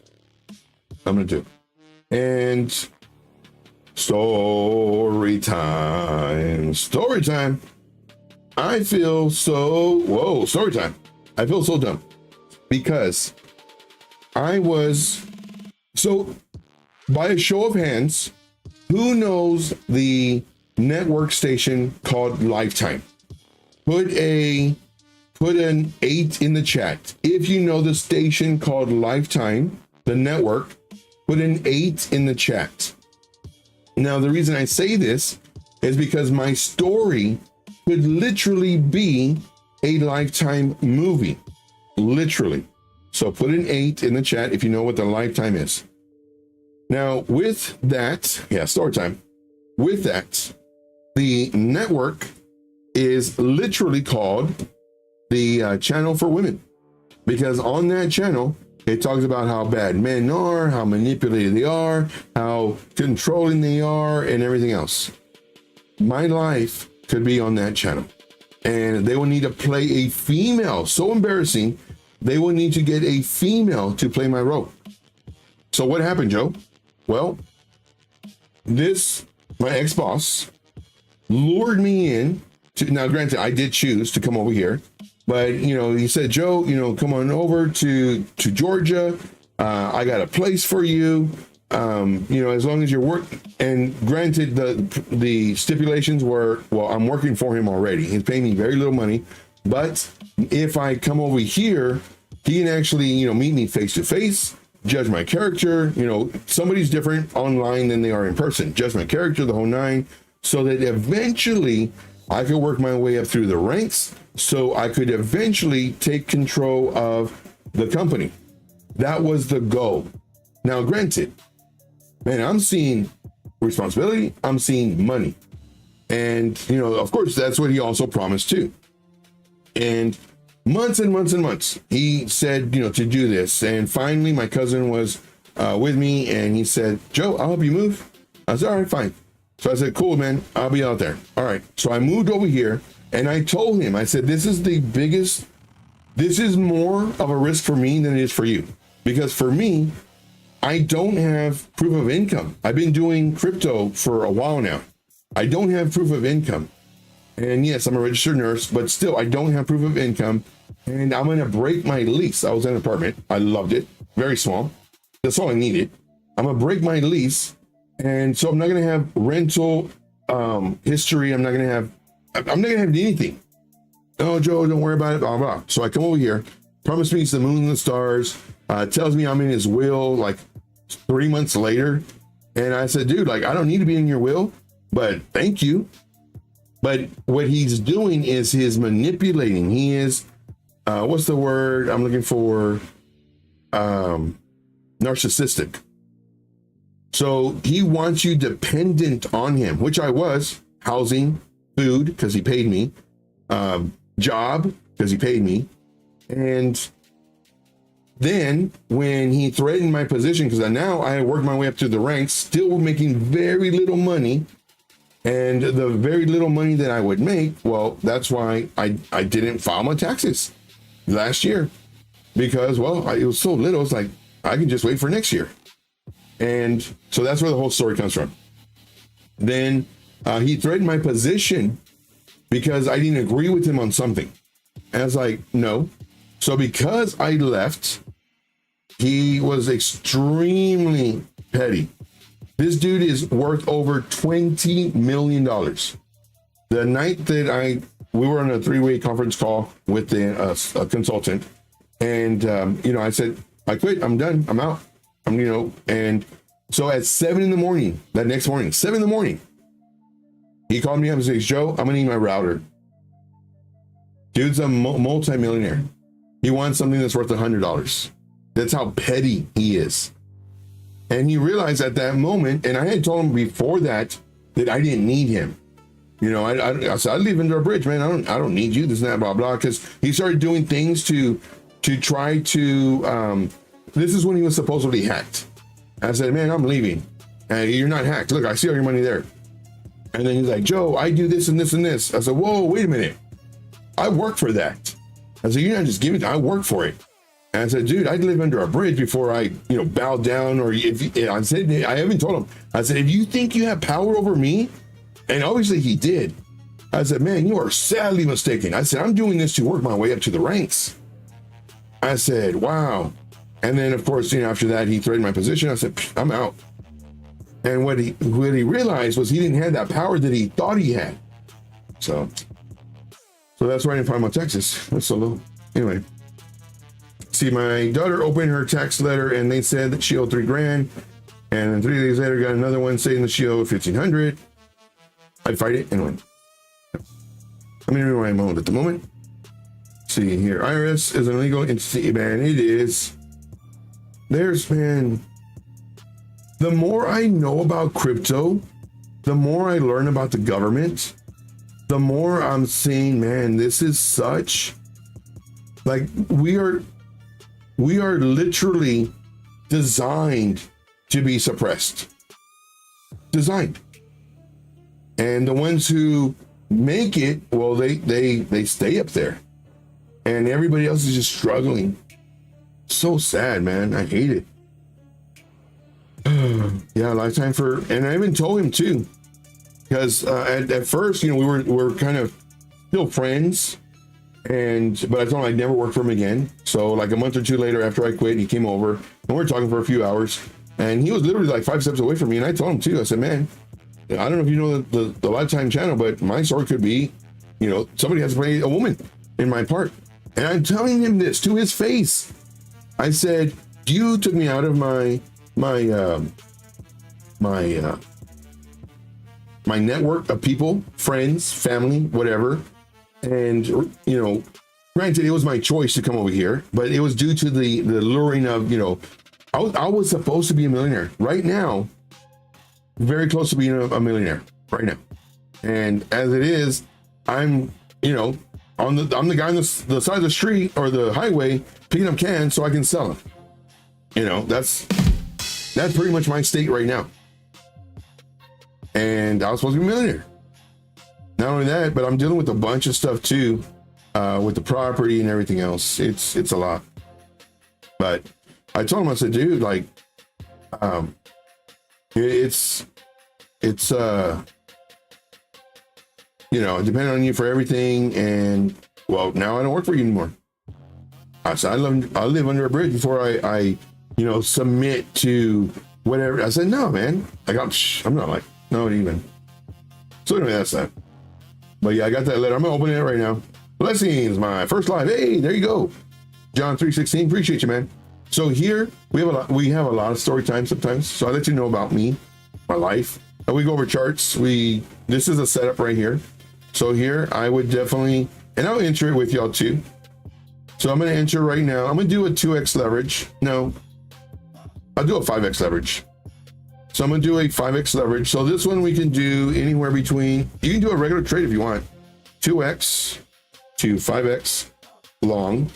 And story time. I feel so, story time. I feel so dumb because by a show of hands, who knows the network station called Lifetime? Put an 8 in the chat. If you know the station called Lifetime, the network, put an 8 in the chat. Now, the reason I say this is because my story could literally be a Lifetime movie, literally. So put an 8 in the chat if you know what the Lifetime is. Now, with that, story time. With that, the network is literally called the Channel for Women, because on that channel, It talks about how bad men are, how manipulated they are, how controlling they are, and everything else. My life could be on that channel. And they will need to play a female. So embarrassing. They will need to get a female to play my role. So what happened, Joe? Well, my ex-boss lured me in to, now granted, I did choose to come over here, but he said, Joe, come on over to Georgia. I got a place for you. As long as you're working. And granted, the stipulations were, well, I'm working for him already. He's paying me very little money, but if I come over here, he can actually, meet me face to face, judge my character. Somebody's different online than they are in person. Judge my character, the whole nine, so that eventually I could work my way up through the ranks, so I could eventually take control of the company. That was the goal. Now, granted, man, I'm seeing responsibility, I'm seeing money. And, of course, that's what he also promised too. And months and months and months, he said, to do this. And finally, my cousin was with me, and he said, Joe, I'll help you move. I said, all right, fine. So I said, cool, man, I'll be out there. All right. So I moved over here, and I told him, I said, this is more of a risk for me than it is for you. Because for me, I don't have proof of income. I've been doing crypto for a while now. I don't have proof of income. And yes, I'm a registered nurse, but still, I don't have proof of income. And I'm going to break my lease. I was in an apartment. I loved it. Very small. That's all I needed. I'm going to break my lease. And so I'm not going to have rental history. I'm not going to have anything. Oh, Joe, don't worry about it. Blah, blah. So I come over here, promise me the moon and the stars, tells me I'm in his will like 3 months later. And I said, dude, I don't need to be in your will, but thank you. But what he's doing is he's manipulating. He is, what's the word I'm looking for? Narcissistic. So he wants you dependent on him, which I was. Housing, food, because he paid me. Job, because he paid me. And then when he threatened my position, because now I had worked my way up to the ranks, still making very little money. And the very little money that I would make, well, that's why I didn't file my taxes last year. Because, well, it was so little, it's like, I can just wait for next year. And so that's where the whole story comes from. Then he threatened my position because I didn't agree with him on something. And I was like, no. So because I left, he was extremely petty. This dude is worth over $20 million. The night that we were on a 3-way conference call with a consultant, and I said, I quit, I'm done, I'm out. And so at 7 a.m, that next morning, 7 a.m, he called me up and says, Joe, I'm gonna need my router. Dude's a multi-millionaire. He wants something that's worth $100. That's how petty he is. And he realized at that moment, and I had told him before that I didn't need him. I said, I live under a bridge, man. I don't need you. This and that, blah, blah. Because he started doing things to try to, this is when he was supposedly hacked. I said, man, I'm leaving. You're not hacked. Look, I see all your money there. And then he's like, Joe, I do this and this and this. I said, whoa, wait a minute. I work for that. I said, you're not just giving it, I work for it. And I said, dude, I'd live under a bridge before I, bow down. Or I said, I haven't told him. I said, if you think you have power over me, and obviously he did. I said, man, you are sadly mistaken. I said, I'm doing this to work my way up to the ranks. I said, wow. And then, of course, after that, he threatened my position. I said, I'm out. And what he realized was he didn't have that power that he thought he had. So that's why I didn't file my taxes. That's so low. Anyway. See, my daughter opened her tax letter and they said that she owed $3,000. And then 3 days later, got another one saying that she owed $1,500. I'd fight it and win. I mean, I'm owned at the moment. See here, IRS is an illegal entity, man. It is. Man, the more I know about crypto, the more I learn about the government, the more I'm seeing, man, this is such, we are, We are literally designed to be suppressed. Designed. And the ones who make it, well, they stay up there. And everybody else is just struggling. So sad, man. I hate it. Yeah, lifetime for, and I even told him too, because at first, you know, we were kind of still friends, but I told him I'd never work for him again. So like a month or two later, after I quit, he came over and we were talking for a few hours, and he was literally like 5 steps away from me. And I told him too, I said, man, I don't know if you know the Lifetime channel, but my story could be, you know, somebody has to play a woman in my part. And I'm telling him this to his face. I said, you took me out of my network of people, friends, family, whatever. And, you know, granted, it was my choice to come over here, but it was due to the luring of, you know, I was supposed to be a millionaire right now, very close to being a millionaire right now. And as it is, I'm, you know, I'm the guy on the side of the street or the highway picking up cans so I can sell them. You know, that's pretty much my state right now. And I was supposed to be a millionaire. Not only that, but I'm dealing with a bunch of stuff too, with the property and everything else. It's a lot. But I told him, I said, dude, like, it's you know, depending on you for everything. And well, now I don't work for you anymore. I said, I live under a bridge before I you know, submit to whatever. I said, no, man, like I'm not like, not even. So anyway, that's that. But yeah, I got that letter. I'm gonna open it right now. Blessings, my first live. Hey, there you go. John 3:16. Appreciate you, man. So here we have a lot of story time sometimes. So I let you know about me, my life. And we go over charts. This is a setup right here. So here I would definitely, and I'll enter it with y'all too. So I'm going to enter right now. I'm going to do a 2x leverage. No, I'll do a 5x leverage. So I'm going to do a 5x leverage. So this one we can do anywhere between, you can do a regular trade if you want, 2x to 5x long.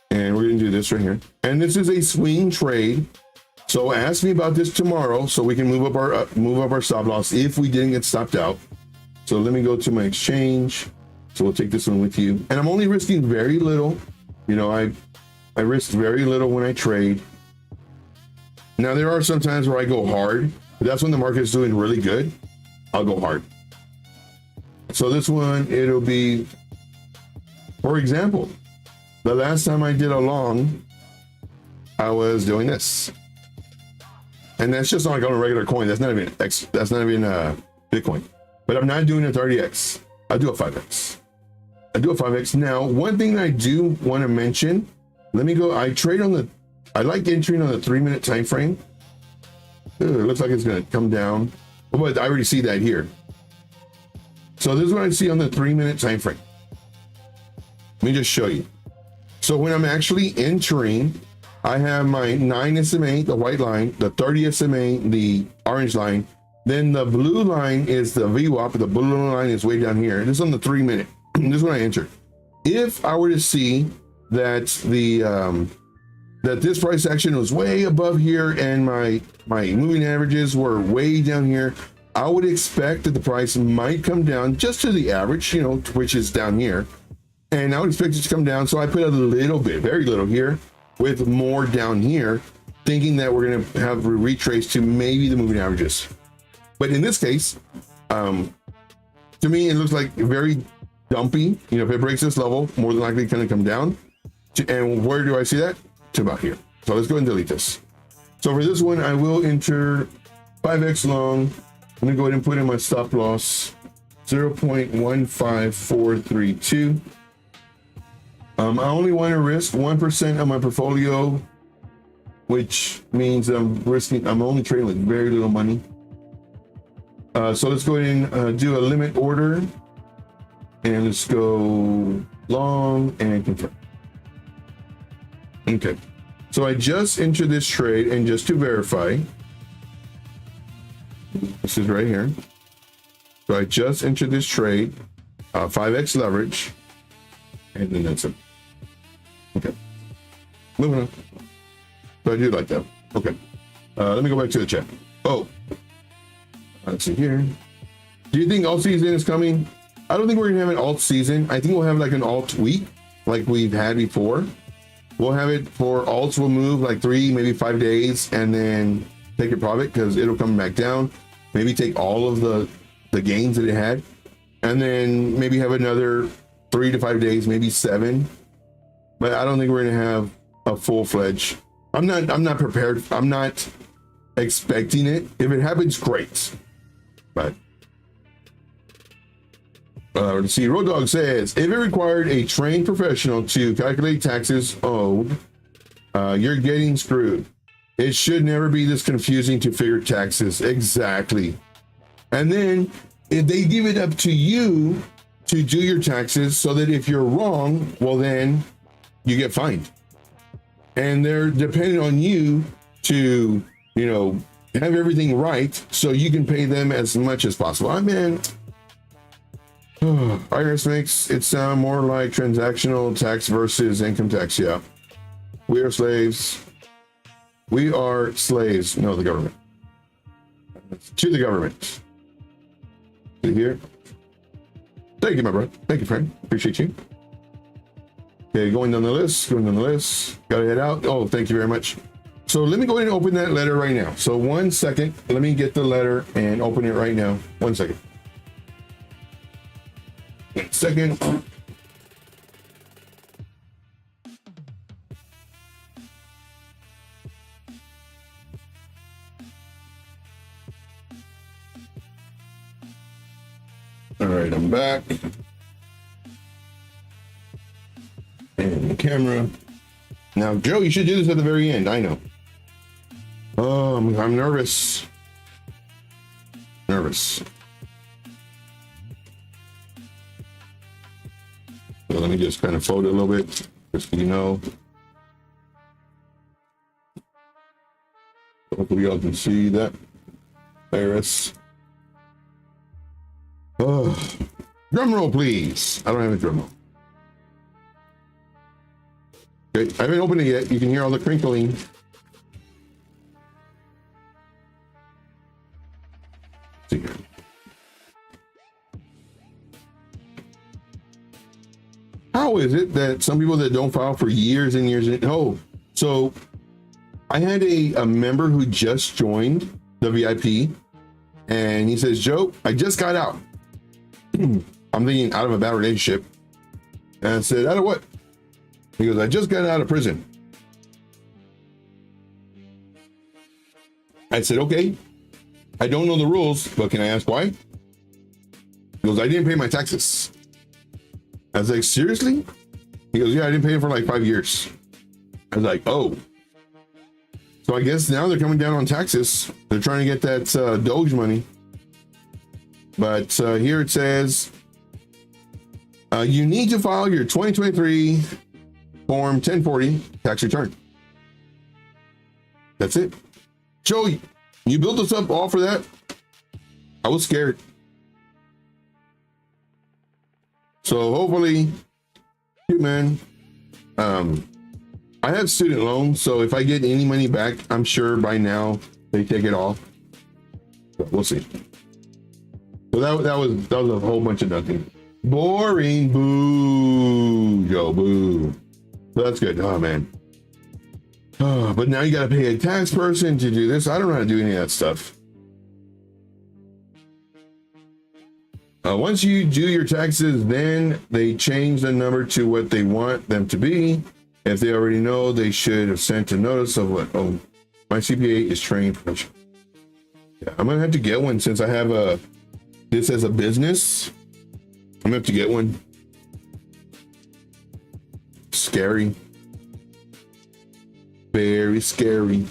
And we're going to do this right here. And this is a swing trade. So ask me about this tomorrow so we can move up our stop loss if we didn't get stopped out. So let me go to my exchange. So we'll take this one with you. And I'm only risking very little. You know, I risk very little when I trade. Now there are some times where I go hard, but that's when the market is doing really good. I'll go hard. So this one, it'll be, for example, the last time I did a long, I was doing this. And that's just like on a regular coin. That's not even Bitcoin. But I'm not doing a 30x. I do a 5x. I do a 5x. Now, one thing I do want to mention, let me go. I like entering on the 3-minute time frame. It looks like it's going to come down. But I already see that here. So this is what I see on the 3-minute time frame. Let me just show you. So when I'm actually entering, I have my 9 SMA, the white line, the 30 SMA, the orange line. Then the blue line is the VWAP. The blue line is way down here. This is on the 3-minute. This is when I enter. If I were to see that that this price action was way above here and my moving averages were way down here, I would expect that the price might come down just to the average, you know, which is down here. And I would expect it to come down. So I put a little bit, very little here, with more down here, thinking that we're going to have a retrace to maybe the moving averages. But in this case, to me, it looks like very dumpy. You know, if it breaks this level, more than likely it's going to come down. And where do I see that? To about here. So let's go and delete this. So for this one, I will enter 5x long. I'm going to go ahead and put in my stop loss, 0.15432. I only want to risk 1% of my portfolio, which means I'm only trading with very little money. So let's go ahead and do a limit order, and let's go long and confirm. Okay, so I just entered this trade, and just to verify, this is right here. So I just entered this trade, 5x leverage, and then that's it. Okay. Moving on. So I do like that. Okay. Let me go back to the chat. Oh. Let's see here. Do you think alt season is coming? I don't think we're gonna have an alt season. I think we'll have like an alt week like we've had before. We'll have it for alts. We'll move like 3, maybe 5 days and then take a profit because it'll come back down. Maybe take all of the gains that it had and then maybe have another 3 to 5 days, maybe 7. But I don't think we're gonna have a full-fledged. I'm not prepared. I'm not expecting it. If it happens, great. But let's see. Road Dog says, if it required a trained professional to calculate taxes owed, you're getting screwed. It should never be this confusing to figure taxes. Exactly. And then if they give it up to you to do your taxes so that if you're wrong, well, then you get fined. And they're dependent on you to, you know, have everything right so you can pay them as much as possible. I mean, IRS makes it sound more like transactional tax versus income tax. Yeah. We are slaves. We are slaves. No, the government. To the government. See here. Thank you, my brother. Thank you, friend. Appreciate you. Okay, going down the list. Gotta head out. Oh, thank you very much. So let me go ahead and open that letter right now. So 1 second. Let me get the letter and open it right now. 1 second. 1 second. All right, I'm back. And the camera. Now, Joe, you should do this at the very end. I know. Oh, I'm nervous. So let me just kind of fold it a little bit, just so you know. Hopefully y'all can see that. IRS. Oh, drum roll, please. I don't have a drum roll. Okay, I haven't opened it yet. You can hear all the crinkling. Let's see here. How is it that some people that don't file for years and years so I had a member who just joined the VIP and he says, Joe, I just got out. I'm thinking out of a bad relationship. And I said, out of what? He goes, I just got out of prison. I said, okay, I don't know the rules, but can I ask why? He goes, I didn't pay my taxes. I was like, seriously? He goes, yeah, I didn't pay it for like 5 years. I was like, oh. So I guess now they're coming down on taxes. They're trying to get that Doge money. But here it says, you need to file your 2023 Form 1040 tax return. That's it. Joe, you built us up all for that? I was scared. So hopefully, man, I have student loans, so if I get any money back, I'm sure by now they take it off. But we'll see. So that was a whole bunch of nothing. Boring. Boo, Joe. Boo. So that's good. Oh man. Oh, but now you got to pay a tax person to do this. I don't know how to do any of that stuff. Once you do your taxes, then they change the number to what they want them to be. If they already know, they should have sent a notice of what, oh, my CPA is trained. Yeah, I'm gonna have to get one since I have this as a business. I'm gonna have to get one. Scary. Very scary.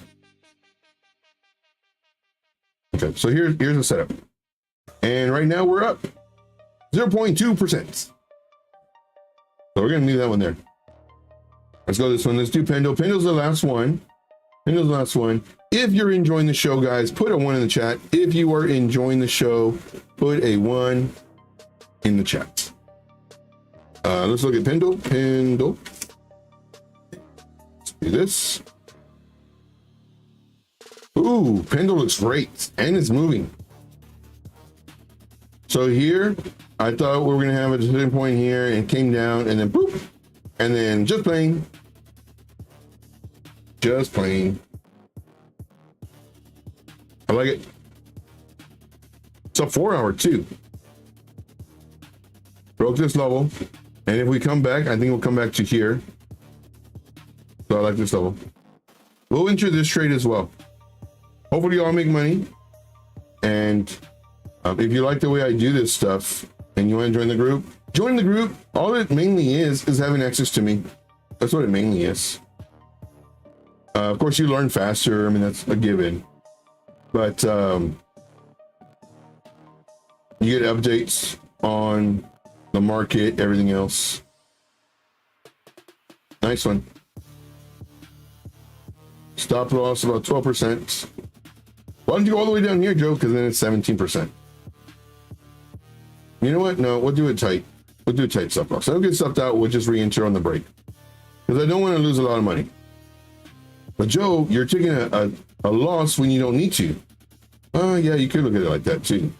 Okay, so here's the setup. And right now we're up 0.2%. So we're gonna leave that one there. Let's go this one. Let's do Pendle. Pendle's the last one. Pendle's the last one. If you're enjoying the show, guys, put a 1 in the chat. If you are enjoying the show, put a 1 in the chat. Let's look at Pendle. Pendle. this. Ooh, pendulum looks great and it's moving. So here, I thought we were gonna have a decision point here, and it came down and then boop, and then just plain. I like it. It's a 4 hour too. Broke this level, and if we come back, I think we'll come back to here. So I like this level. We'll enter this trade as well. Hopefully y'all make money. And if you like the way I do this stuff and you want to join the group, join the group. All it mainly is having access to me. That's what it mainly is. Of course, you learn faster. I mean, that's a given. But you get updates on the market, everything else. Nice one. Stop loss about 12%. Why don't you go all the way down here, Joe? Because then it's 17%. You know what? No, we'll do it tight. We'll do a tight stop loss. I don't get stopped out. We'll just re-enter on the break. Because I don't want to lose a lot of money. But Joe, you're taking a loss when you don't need to. Oh, yeah, you could look at it like that too.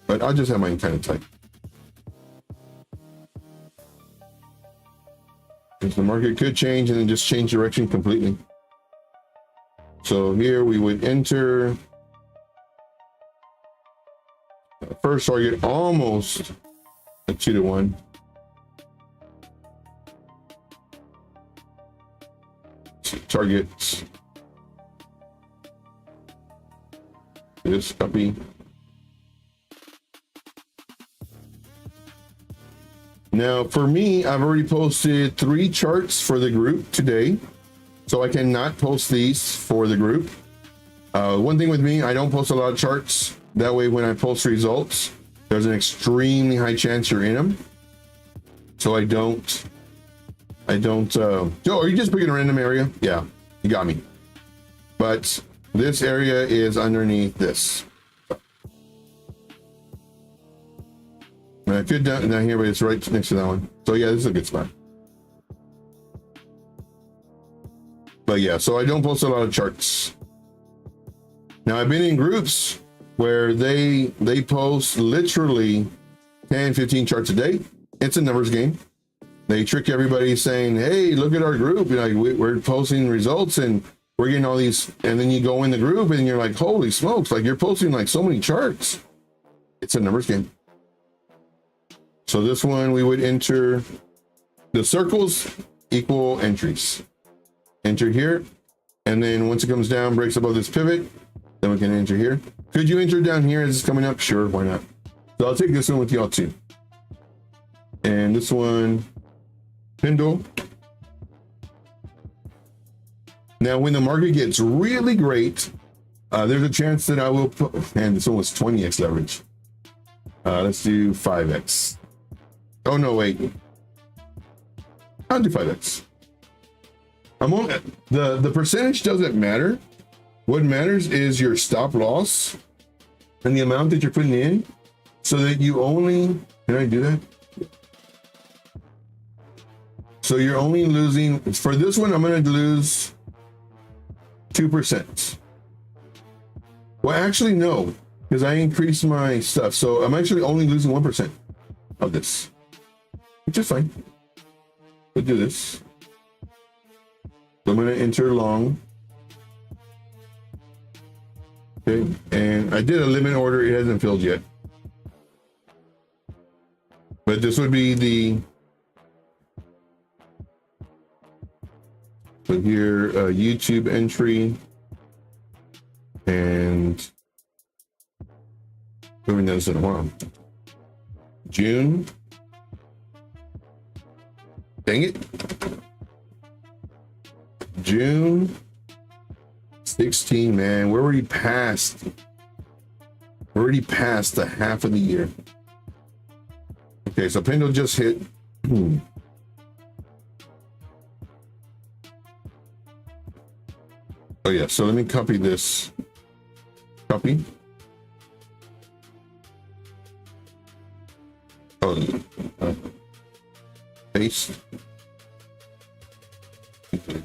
But I'll just have mine kind of tight. Because the market could change and then just change direction completely. So here we would enter. First target almost a 2-to-1. Targets. This copy. Now for me, I've already posted 3 charts for the group today, so I cannot post these for the group. One thing with me, I don't post a lot of charts. That way when I post results, there's an extremely high chance you're in them. So I don't, Joe, are you just picking a random area? Yeah, you got me. But this area is underneath this. And I could down here, but it's right next to that one. So yeah, this is a good spot. But yeah, so I don't post a lot of charts. Now I've been in groups where they post literally 10, 15 charts a day. It's a numbers game. They trick everybody saying, hey, look at our group. You're like, we're posting results and we're getting all these. And then you go in the group and you're like, holy smokes, like you're posting like so many charts. It's a numbers game. So this one, we would enter the circles equal entries. Enter here. And then once it comes down, breaks above this pivot, then we can enter here. Could you enter down here as it's coming up? Sure, why not? So I'll take this one with y'all too. And this one, Pendle. Now, when the market gets really great, there's a chance that I will put, and this one was 20x leverage. Let's do 5x. Oh no, wait. I'll do 5x. The percentage doesn't matter. What matters is your stop loss and the amount that you're putting in, so that you only, can I do that? So you're only losing, for this one, I'm going to lose 2%. Well, actually, no, because I increased my stuff. So I'm actually only losing 1% of this, which is fine. We'll do this. So I'm going to enter long. Okay, and I did a limit order. It hasn't filled yet. But this would be the, so here, YouTube entry, and we haven't done this in a while. June. Dang it. June 16, man. We're already past the half of the year. Okay, so Pendle just hit. Oh yeah, so let me copy this. Copy. Oh, paste.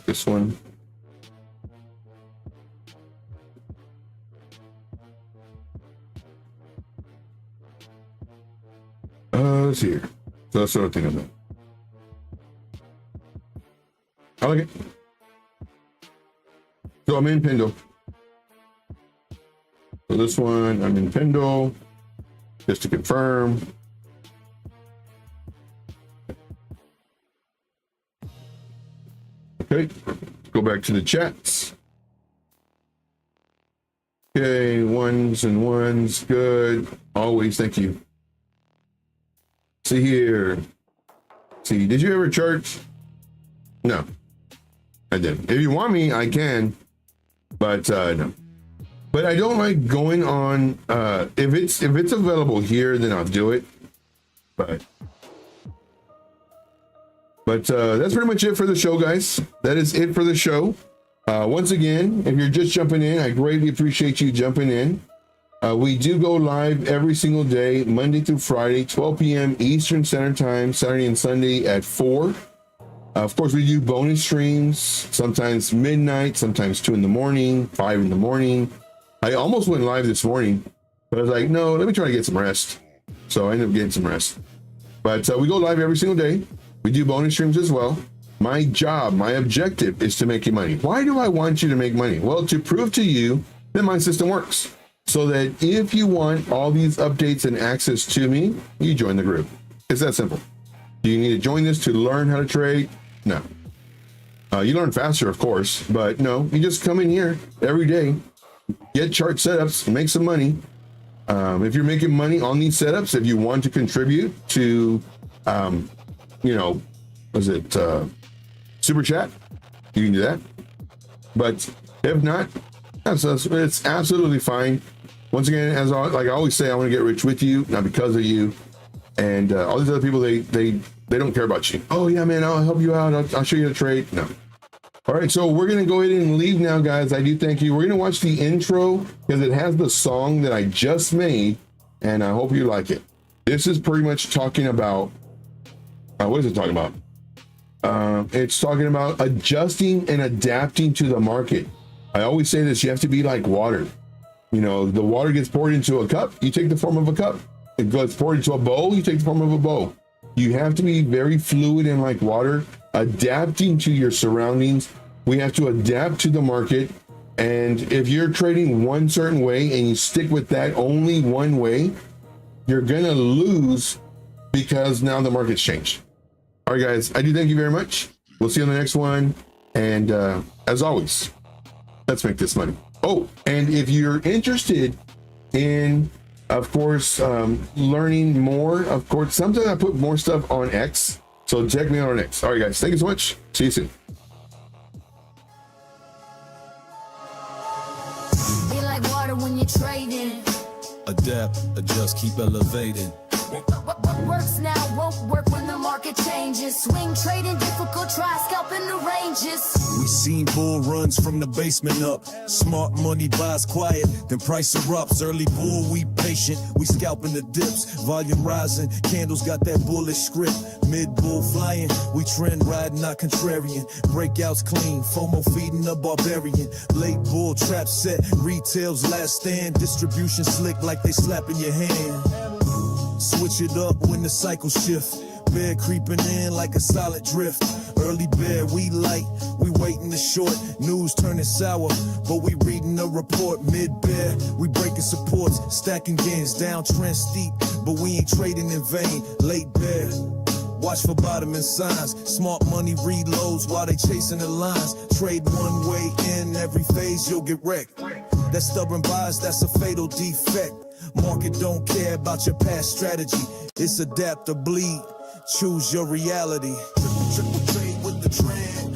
this one. Let's see here. So that's what I'm thinking about. I like it. So I'm in Pendle. So this one, I'm in Pendle, just to confirm. Okay, go back to the chats. Okay, ones and ones, good. Always, thank you. See here. See, did you ever charge? No, I didn't. If you want me, I can, but no. But I don't like going on. If it's available here, then I'll do it. But that's pretty much it for the show, guys. That is it for the show. Once again, if you're just jumping in, I greatly appreciate you jumping in. We do go live every single day, Monday through Friday, 12 p.m. Eastern Standard Time, Saturday and Sunday at 4. Of course, we do bonus streams, sometimes midnight, sometimes 2 in the morning, 5 in the morning. I almost went live this morning, but I was like, no, let me try to get some rest. So I ended up getting some rest. But we go live every single day. We do bonus streams as well. My job, my objective is to make you money. Why do I want you to make money? Well, to prove to you that my system works. So that if you want all these updates and access to me, you join the group. It's that simple. Do you need to join this to learn how to trade? No. You learn faster, of course, but no, you just come in here every day, get chart setups, make some money. If you're making money on these setups, if you want to contribute to, you know, was it Super Chat? You can do that. But if not, it's absolutely fine. Once again, like I always say, I want to get rich with you, not because of you. And all these other people, they don't care about you. Oh yeah, man, I'll help you out. I'll show you how to trade. No. All right, so we're gonna go ahead and leave now, guys. I do thank you. We're gonna watch the intro because it has the song that I just made, and I hope you like it. This is pretty much talking about what is it talking about? It's talking about adjusting and adapting to the market. I always say this: you have to be like water. You know, the water gets poured into a cup, you take the form of a cup. It gets poured into a bowl, you take the form of a bowl. You have to be very fluid and like water, adapting to your surroundings. We have to adapt to the market. And if you're trading one certain way and you stick with that only one way, you're gonna lose because now the market's changed. All right, guys, I do thank you very much. We'll see you on the next one. And as always, let's make this money. Oh, and if you're interested in, of course, learning more, of course, sometimes I put more stuff on X. So check me out on X. All right, guys, thank you so much. See you soon. Be like water when you're trading. Adapt, adjust, keep elevating. What works now won't work when the market changes. Swing trading difficult, try scalping the ranges. We seen bull runs from the basement up. Smart money buys quiet, then price erupts. Early bull, we patient, we scalping the dips. Volume rising, candles got that bullish script. Mid bull flying, we trend riding, not contrarian. Breakouts clean, FOMO feeding the barbarian. Late bull trap set, retail's last stand. Distribution slick like they slapping your hand. Switch it up when the cycle shift. Bear creeping in like a solid drift. Early bear, we light, we waiting the short. News turning sour, but we reading the report. Mid bear, we breaking supports. Stacking gains, down trend steep, but we ain't trading in vain. Late bear, watch for bottoming signs. Smart money reloads while they chasing the lines. Trade one way in every phase, you'll get wrecked. That stubborn bias, that's a fatal defect. Market don't care about your past strategy. It's adapt or bleed. Choose your reality. Triple trade with the trend.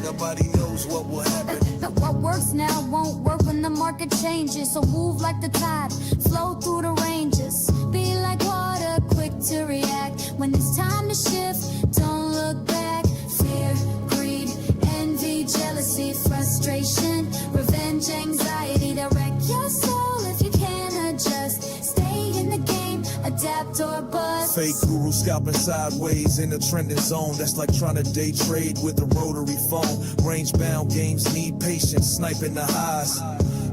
Nobody knows what will happen. What works now won't work when the market changes. So move like the tide, flow through the ranges. Be like water, quick to react. When it's time to shift, don't look back. Fear, greed, envy, jealousy, frustration, revenge, anxiety that wreck your soul if you can't adjust. Stay in the game, adapt or bust. Fake guru scalping sideways in the trending zone. That's like trying to day trade with a rotary phone. Range bound games need patience, sniping the highs.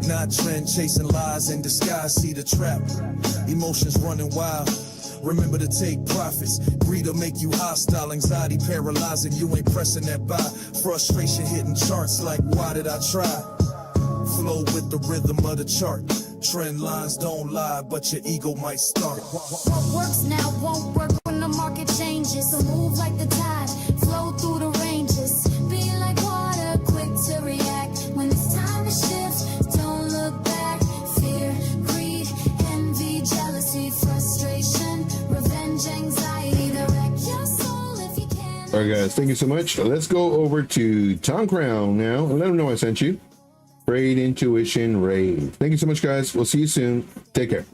Not trend chasing lies in disguise. See the trap, emotions running wild. Remember to take profits. Greed will make you hostile. Anxiety paralyzing. You ain't pressing that buy. Frustration hitting charts like why did I try? Flow with the rhythm of the chart. Trend lines don't lie, but your ego might start. What works now won't work when the market changes. So move like the tide, flow through the ranges. Be like water, quick to react. When it's time to shift, don't look back. Fear, greed, envy, jealousy, frustration, revenge, anxiety. Direct your soul if you can. All right, guys, thank you so much. Let's go over to Tom Crown now and let him know I sent you. Trade Intuition Rave. Thank you so much, guys. We'll see you soon. Take care.